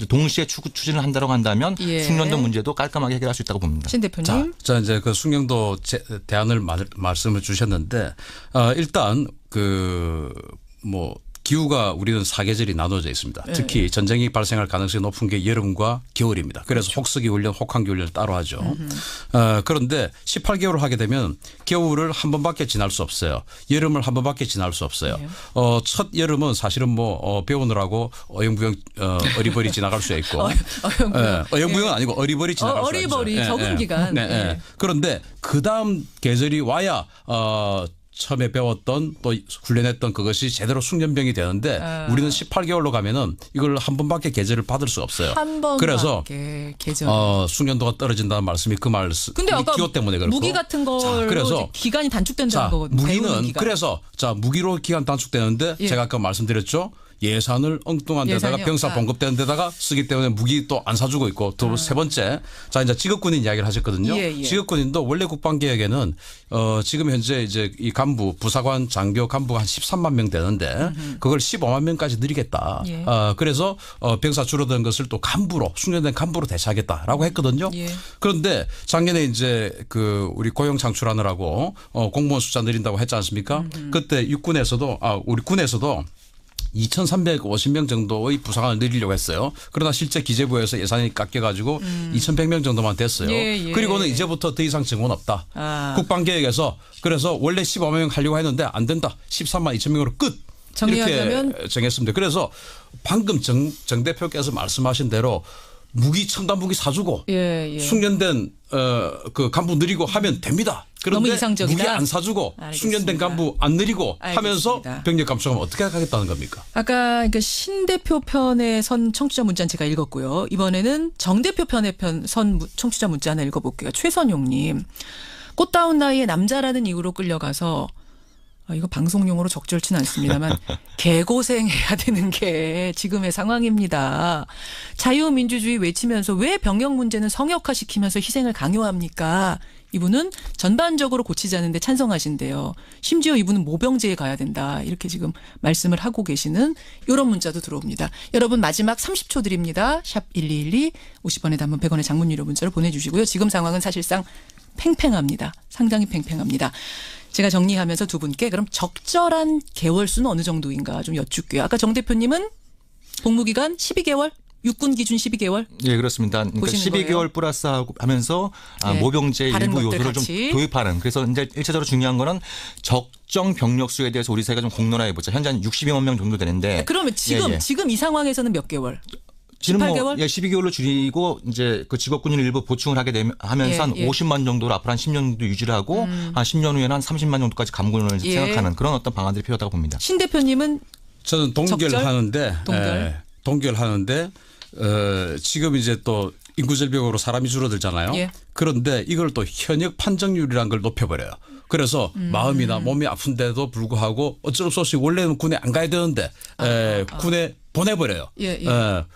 동시에 추진을 한다고 한다면 숙련도 문제도 깔끔하게 해결할 수 있다고 봅니다. 신 대표님. 자 이제 그 숙련도 대안을 말씀을 주셨는데 일단 그 뭐 기후가 우리는 사계절이 나눠져 있습니다. 특히 전쟁이 발생할 가능성이 높은 게 여름과 겨울입니다. 그래서 혹서기 훈련, 혹한기 훈련을 따로 하죠. 그런데 18개월을 하게 되면 겨울을 한 번밖에 지날 수 없어요. 여름을 한 번밖에 지날 수 없어요. 첫 여름은 사실은 뭐 배우느라고 어영부영 어리버리 지나갈 수 있고 어영부영은 아니고 어리버리 지나갈 수 있어요. 어리버리 적응 기간. 그런데 그 다음 계절이 와야 처음에 배웠던 또 훈련했던 그것이 제대로 숙련병이 되는데 우리는 18개월로 가면은 이걸 한 번밖에 계절을 받을 수 없어요. 한 번밖에 그래서 계절. 숙련도가 떨어진다는 말씀이 그 말씀. 근데 아까 기호 때문에 그렇고. 무기 같은 걸로 그래서 기간이 단축된다는 거거든요. 무기는 그래서 무기로 기간 단축되는데 제가 아까 말씀드렸죠. 예산을 엉뚱한 데다가 병사 봉급되는 데다가 쓰기 때문에 무기 또 안 사주고 있고 또 세 번째 이제 직업군인 이야기를 하셨거든요. 직업군인도 원래 국방계획에는 지금 현재 이제 이 간부 부사관 장교 간부가 한 13만 명 되는데 그걸 15만 명까지 늘리겠다. 그래서 병사 줄어든 것을 또 간부로 숙련된 간부로 대체하겠다라고 했거든요. 그런데 작년에 이제 그 우리 고용 창출하느라고 공무원 숫자 늘린다고 했지 않습니까? 그때 육군에서도 우리 군에서도 2,350명 정도의 부사관을 늘리려고 했어요. 그러나 실제 기재부에서 예산이 깎여가지고 2,100명 정도만 됐어요. 그리고는 이제부터 더 이상 증원 없다. 국방계획에서 그래서 원래 15만 명 하려고 했는데 안 된다. 13만 2천 명으로 끝. 정리하자면 이렇게 정했습니다. 그래서 방금 정 대표께서 말씀하신 대로 첨단 무기 사주고 숙련된 그 간부 늘리고 하면 됩니다. 그런데 너무 이상적이다. 무기 안 사주고 숙련된 간부 안 늘리고 하면서 병력 감축하면 어떻게 하겠다는 겁니까? 아까 그러니까 신 대표 편에 선 청취자 문자는 제가 읽었고요. 이번에는 정 대표 편에 선 청취자 문자 하나 읽어볼게요. 최선용님. 꽃다운 나이에 남자라는 이유로 끌려가서 이거 방송용으로 적절치는 않습니다만 개고생해야 되는 게 지금의 상황입니다. 자유민주주의 외치면서 왜 병역 문제는 성역화시키면서 희생을 강요합니까? 이분은 전반적으로 고치자는데 찬성하신대요. 심지어 이분은 모병제에 가야 된다. 이렇게 지금 말씀을 하고 계시는 이런 문자도 들어옵니다. 여러분 마지막 30초 드립니다. 샵 1212 50원의 단문 100원의 장문 유료 문자를 보내주시고요. 지금 상황은 사실상 팽팽합니다. 상당히 팽팽합니다. 제가 정리하면서 두 분께 그럼 적절한 개월수는 어느 정도인가 좀 여쭙게요. 아까 정 대표님은 복무기간 12개월? 육군 기준 12개월? 예, 그렇습니다. 그러니까 12개월 거예요? 플러스 하면서 네. 모병제 일부 요소를 좀 같이. 도입하는. 그래서 이제 1차적으로 중요한 거는 적정 병력 수에 대해서 우리 사회가 좀 공론화해 보자. 현재 한 60여만 명 정도 되는데. 그러면 지금 이 상황에서는 몇 개월? 지금 18개월? 12개월로 줄이고 이제 그 직업군인 일부 보충을 하면서 한 50만 정도로 앞으로 한 10년 정도 유지를 하고 한 10년 후에는 한 30만 정도까지 감군을 생각하는 그런 어떤 방안들이 필요하다고 봅니다. 신 대표님은 저는 동결하는데 동결하는데 지금 이제 또 인구절벽으로 사람이 줄어들잖아요. 예. 그런데 이걸 또 현역 판정률이라는 걸 높여버려요. 그래서 마음이나 몸이 아픈데도 불구하고 어쩔 수 없이 원래는 군에 안 가야 되는데 군에 보내버려요.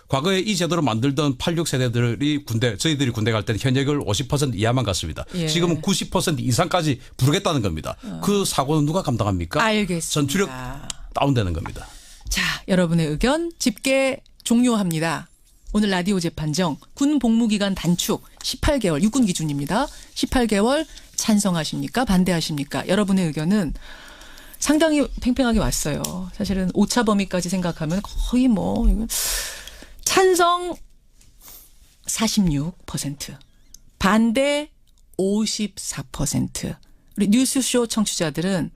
과거에 이 제도를 만들던 86세대들이 저희들이 군대 갈 때는 현역을 50% 이하만 갔습니다. 지금은 90% 이상까지 부르겠다는 겁니다. 그 사고는 누가 감당합니까? 알겠습니다. 전투력 다운되는 겁니다. 자, 여러분의 의견 집계 종료합니다. 오늘 라디오 재판정 군 복무기간 단축 18개월 육군 기준입니다. 18개월 찬성하십니까? 반대하십니까? 여러분의 의견은 상당히 팽팽하게 왔어요. 사실은 오차 범위까지 생각하면 거의 찬성 46%, 반대 54%. 우리 뉴스쇼 청취자들은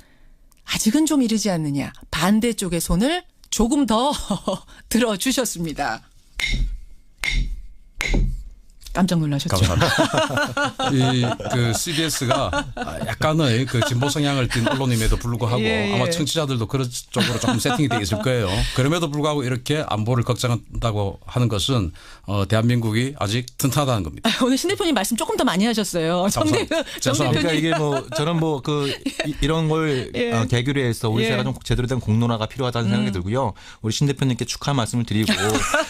아직은 좀 이르지 않느냐. 반대 쪽의 손을 조금 더 들어주셨습니다. 깜짝 놀라셨죠? 감사합니다. 그 CBS가 약간의 그 진보 성향을 띤 언론임에도 불구하고 아마 청취자들도 그런 쪽으로 조금 세팅이 되어 있을 거예요. 그럼에도 불구하고 이렇게 안보를 걱정한다고 하는 것은 대한민국이 아직 튼튼하다는 겁니다. 오늘 신 대표님 말씀 조금 더 많이 하셨어요. 정 대표님. 그러니까 이게 저는 이런 걸 계기로 해서 우리 사회가 좀 제대로 된 공론화가 필요하다는 생각이 들고요. 우리 신 대표님께 축하 말씀을 드리고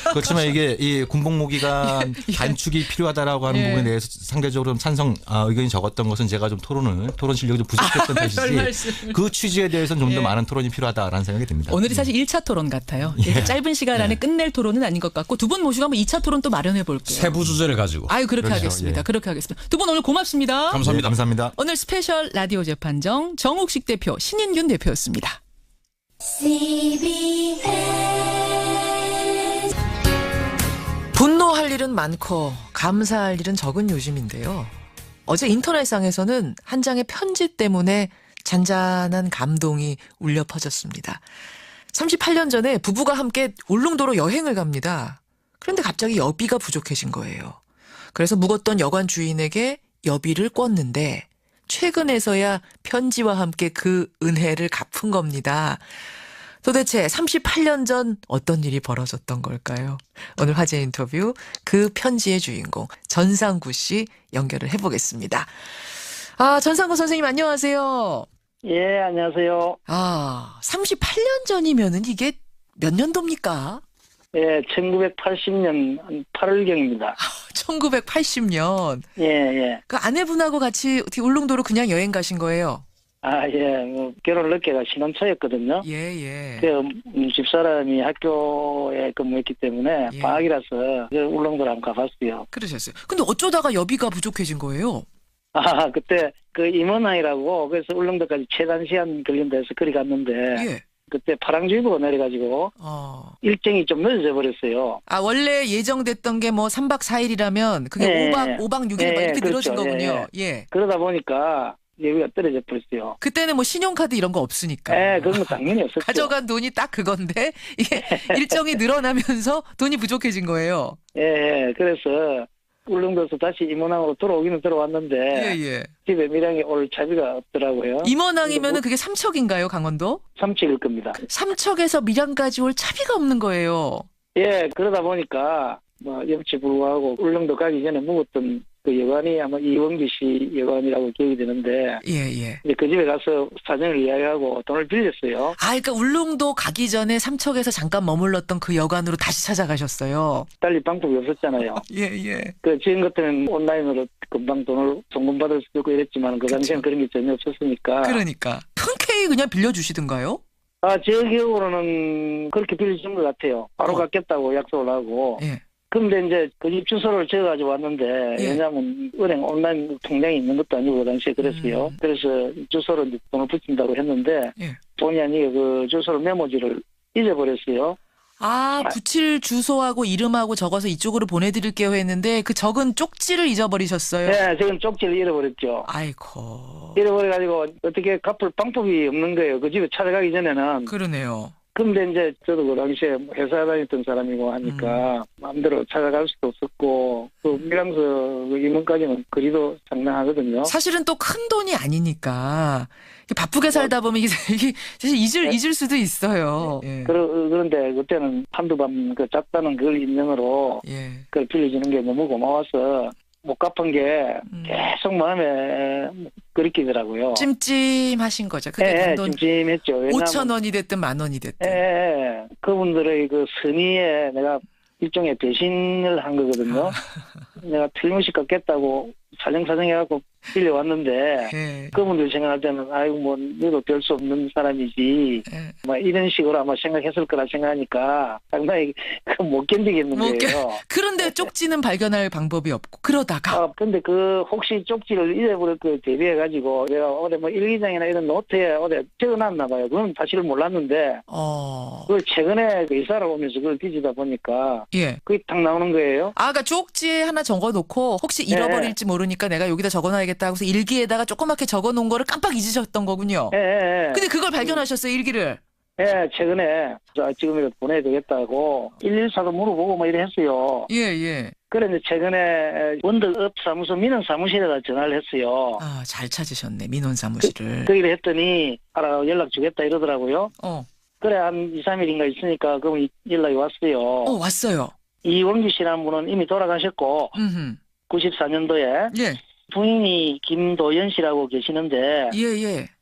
그렇지만 이게 이 군복무기간 단축이 필요하다라고 하는 부분에 대해서 상대적으로 찬성 의견이 적었던 것은 제가 좀 토론 실력이 좀 부족했던 것이지 그 취지에 대해서는 좀 더 많은 토론이 필요하다라는 생각이 듭니다. 오늘이 사실 1차 토론 같아요. 짧은 시간 안에 끝낼 토론은 아닌 것 같고 두 분 모시고 한번 2차 토론 또 마련해 볼게요. 세부 주제를 가지고. 그렇게 하겠습니다. 그렇게 하겠습니다. 두 분 오늘 고맙습니다. 감사합니다. 감사합니다. 오늘 스페셜 라디오 재판정 정욱식 대표, 신인균 대표였습니다. 분노할 일은 많고 감사할 일은 적은 요즘인데요. 어제 인터넷상에서는 한 장의 편지 때문에 잔잔한 감동이 울려 퍼졌습니다. 38년 전에 부부가 함께 울릉도로 여행을 갑니다. 그런데 갑자기 여비가 부족해진 거예요. 그래서 묵었던 여관 주인에게 여비를 꿨는데 최근에서야 편지와 함께 그 은혜를 갚은 겁니다. 도대체 38년 전 어떤 일이 벌어졌던 걸까요? 오늘 화제 인터뷰 그 편지의 주인공 전상구 씨 연결을 해보겠습니다. 전상구 선생님 안녕하세요. 예, 안녕하세요. 38년 전이면은 이게 몇 년도입니까? 예, 1980년 8월경입니다. 1980년. 예. 그 아내분하고 같이 어떻게 울릉도로 그냥 여행 가신 거예요? 결혼을 늦게 가 신혼초였거든요. 예. 그 집사람이 학교에 근무했기 때문에 방학이라서 울릉도를 한번 가봤어요. 그러셨어요. 근데 어쩌다가 여비가 부족해진 거예요? 그때 그 임원항이라고 그래서 울릉도까지 최단 시간 걸린다 해서 그리 갔는데 그때 파랑주의보가 내려가지고 일정이 좀 늦어져 버렸어요. 원래 예정됐던 게 3박 4일이라면 그게 5박 6일 이렇게 늘어진 거군요. 그러다 보니까 예비가 떨어져 버렸어요. 그때는 신용카드 이런 거 없으니까. 그런 거 당연히 없었죠. 가져간 돈이 딱 그건데 이게 일정이 늘어나면서 돈이 부족해진 거예요. 그래서 울릉도에서 다시 임원항으로 돌아오기는 들어왔는데 집에 밀양에 올 차비가 없더라고요. 임원항이면은 그게 삼척인가요, 강원도? 삼척일 겁니다. 삼척에서 밀양까지 올 차비가 없는 거예요. 그러다 보니까 염치 불구하고 울릉도 가기 전에 묵었던 그 여관이 아마 이원규 씨 여관이라고 기억이 되는데. 예. 이제 그 집에 가서 사정을 이야기하고 돈을 빌렸어요. 그러니까 울릉도 가기 전에 삼척에서 잠깐 머물렀던 그 여관으로 다시 찾아가셨어요. 달리 방법이 없었잖아요. 예. 그 지금 같은 온라인으로 금방 돈을 송금받을 수도 있고 이랬지만 그 당시엔 그런 게 전혀 없었으니까. 그러니까. 흔쾌히 그냥 빌려주시던가요? 제 기억으로는 그렇게 빌려준 것 같아요. 바로 갚겠다고 약속을 하고. 예. 근데 이제 그 집 주소를 적어가지고 왔는데, 예. 왜냐하면 은행 온라인 통장이 있는 것도 아니고 그 당시에 그랬어요. 그래서 주소를 이제 돈을 붙인다고 했는데, 예. 본의 아니게 그 주소를 메모지를 잊어버렸어요. 붙일 주소하고 이름하고 적어서 이쪽으로 보내드릴게요 했는데 그 적은 쪽지를 잊어버리셨어요. 네, 지금 쪽지를 잃어버렸죠. 아이고. 잃어버려가지고 어떻게 갚을 방법이 없는 거예요. 그 집에 찾아가기 전에는. 그러네요. 근데 이제 저도 그 당시에 회사 다녔던 사람이고 하니까 마음대로 찾아갈 수도 없었고 그 밀양서 그 임원까지는 거리도 상당하거든요. 사실은 또 큰 돈이 아니니까 바쁘게 살다 보면 이게 사실 잊을 수도 있어요. 예. 그런데 그때는 한두 밤 그 잤다는 그걸 인정으로 그걸 빌려주는 게 너무 고마워서 못 갚은 게 계속 마음에 그리키더라고요. 찜찜하신 거죠. 그게 단돈 찜찜했죠. 5천 원이 됐든 만 원이 됐든. 그분들의 그 선의에 내가 일종의 배신을 한 거거든요. 내가 틀림없이 깎겠다고 사정사정해갖고 빌려왔는데 그분들 생각할 때는 아이고 뭐 너도 별 수 없는 사람이지 막 이런 식으로 아마 생각했을 거라 생각하니까 상당히 못 견디겠는 거예요. 그런데 쪽지는 발견할 방법이 없고 그러다가 근데 그 혹시 쪽지를 잊어버릴 거 대비해가지고 내가 어디 뭐 일기장이나 이런 노트에 어디 적어놨나 봐요. 그건 사실을 몰랐는데 그걸 최근에 그 이사를 오면서 그걸 뒤지다 보니까 그게 딱 나오는 거예요. 그러니까 쪽지에 하나 적어놓고 혹시 잃어버릴지 모르니까 내가 여기다 적어놔야겠다 하고서 일기에다가 조그맣게 적어놓은 거를 깜빡 잊으셨던 거군요. 근데 그걸 발견하셨어요, 일기를? 최근에 지금이라도 보내야 되겠다고 114도 물어보고 뭐 이래 했어요. 그래 이제 최근에 원덕업 사무소 민원 사무실에다 전화를 했어요. 잘 찾으셨네, 민원 사무실을. 거기를 했더니 알아 연락 주겠다 이러더라고요. 그래 한 2, 3일인가 있으니까 그럼 연락이 왔어요. 왔어요. 이원규 씨라는 분은 이미 돌아가셨고 94년도에 부인이 김도연 씨라고 계시는데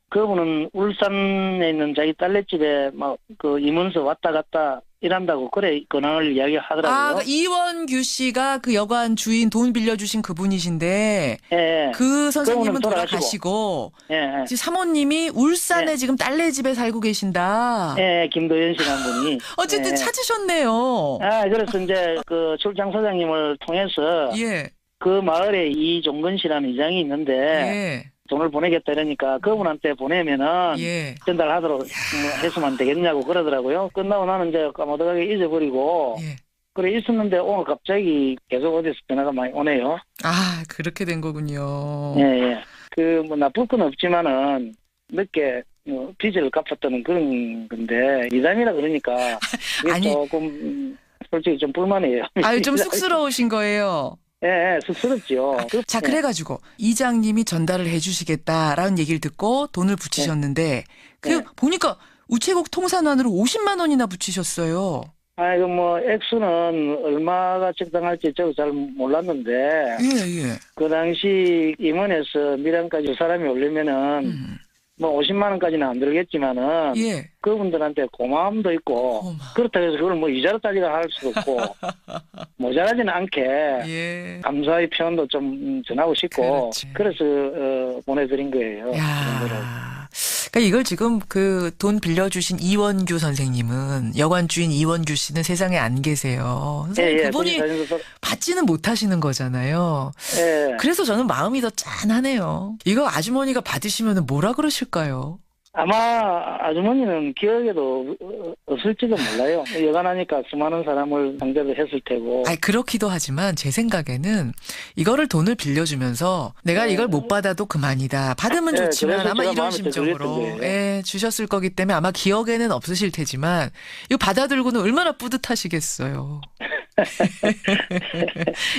그분은 울산에 있는 자기 딸내집에 막 그 임원서 왔다 갔다 일한다고 그래 근황을 이야기하더라고요. 이원규 씨가 그 여관 주인 돈 빌려주신 그분이신데 그 선생님은 돌아가시고 지금 사모님이 울산에 지금 딸내집에 살고 계신다. 김도연 씨라는 분이. 어쨌든 찾으셨네요. 그래서 이제 그 출장 사장님을 통해서 그 마을에 이종근 씨라는 이장이 있는데 돈을 보내겠다 이러니까 그분한테 보내면은 전달하도록 했으면 되겠냐고 그러더라고요. 끝나고 나는 이제 까마득하게 잊어버리고 그래 있었는데 오늘 갑자기 계속 어디서 전화가 많이 오네요. 그렇게 된 거군요. 그 뭐 나쁠 건 없지만은 늦게 빚을 갚았다는 그런 건데 이담이라 그러니까 이게 조금 솔직히 좀 불만이에요. 좀 쑥스러우신 거예요. 쑥스럽죠. 자, 그래가지고 이장님이 전달을 해주시겠다라는 얘기를 듣고 돈을 붙이셨는데 보니까 우체국 통산환으로 50만 원이나 붙이셨어요. 뭐 액수는 얼마가 적당할지 저도 잘 몰랐는데 그 당시 임원에서 밀양까지 사람이 오려면은 뭐 50만 원까지는 안 들겠지만은 그분들한테 고마움도 있고 그렇다고 해서 그걸 뭐 이자로 따지라 할 수도 없고 모자라지는 않게 감사의 표현도 좀 전하고 싶고 그래서 보내드린 거예요. 그러니까 이걸 지금 그 돈 빌려주신 이원규 선생님은 여관 주인 이원규 씨는 세상에 안 계세요. 그분이 받지는 못하시는 거잖아요. 그래서 저는 마음이 더 짠하네요. 이거 아주머니가 받으시면 뭐라 그러실까요? 아마 아주머니는 기억에도 없을지도 몰라요. 여간하니까 수많은 사람을 상대로 했을 테고. 그렇기도 하지만 제 생각에는 이거를 돈을 빌려주면서 내가 이걸 못 받아도 그만이다. 받으면 좋지만 아마 이런 심정으로 주셨을 거기 때문에 아마 기억에는 없으실 테지만 이거 받아들고는 얼마나 뿌듯하시겠어요.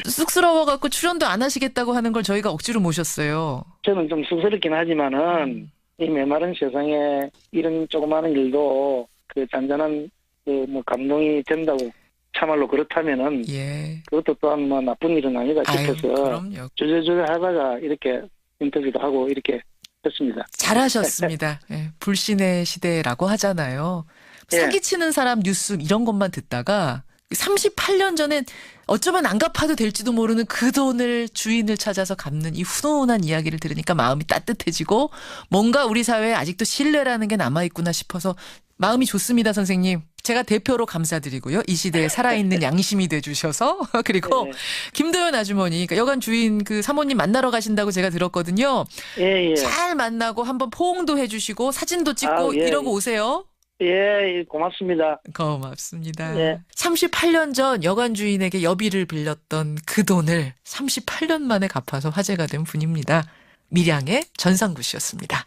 쑥스러워갖고 출연도 안 하시겠다고 하는 걸 저희가 억지로 모셨어요. 저는 좀 쑥스럽긴 하지만은 이 메마른 세상에 이런 조그마한 일도 그 잔잔한 그 뭐 감동이 된다고 참말로 그렇다면은 예. 그것도 또한 뭐 나쁜 일은 아니다 싶어서 그럼요. 주저주저 하다가 이렇게 인터뷰도 하고 이렇게 했습니다. 잘하셨습니다. 예, 불신의 시대라고 하잖아요. 사기치는 사람 뉴스 이런 것만 듣다가 38년 전엔 어쩌면 안 갚아도 될지도 모르는 그 돈을 주인을 찾아서 갚는 이 훈훈한 이야기를 들으니까 마음이 따뜻해지고 뭔가 우리 사회에 아직도 신뢰라는 게 남아있구나 싶어서 마음이 좋습니다, 선생님. 제가 대표로 감사드리고요. 이 시대에 살아있는 양심이 돼주셔서. 그리고 김도연 아주머니, 그러니까 여관 주인 그 사모님 만나러 가신다고 제가 들었거든요. 잘 만나고 한번 포옹도 해주시고 사진도 찍고 이러고 오세요. 예, 고맙습니다. 고맙습니다. 38년 전 여관 주인에게 여비를 빌렸던 그 돈을 38년 만에 갚아서 화제가 된 분입니다. 밀양의 전상구 씨였습니다.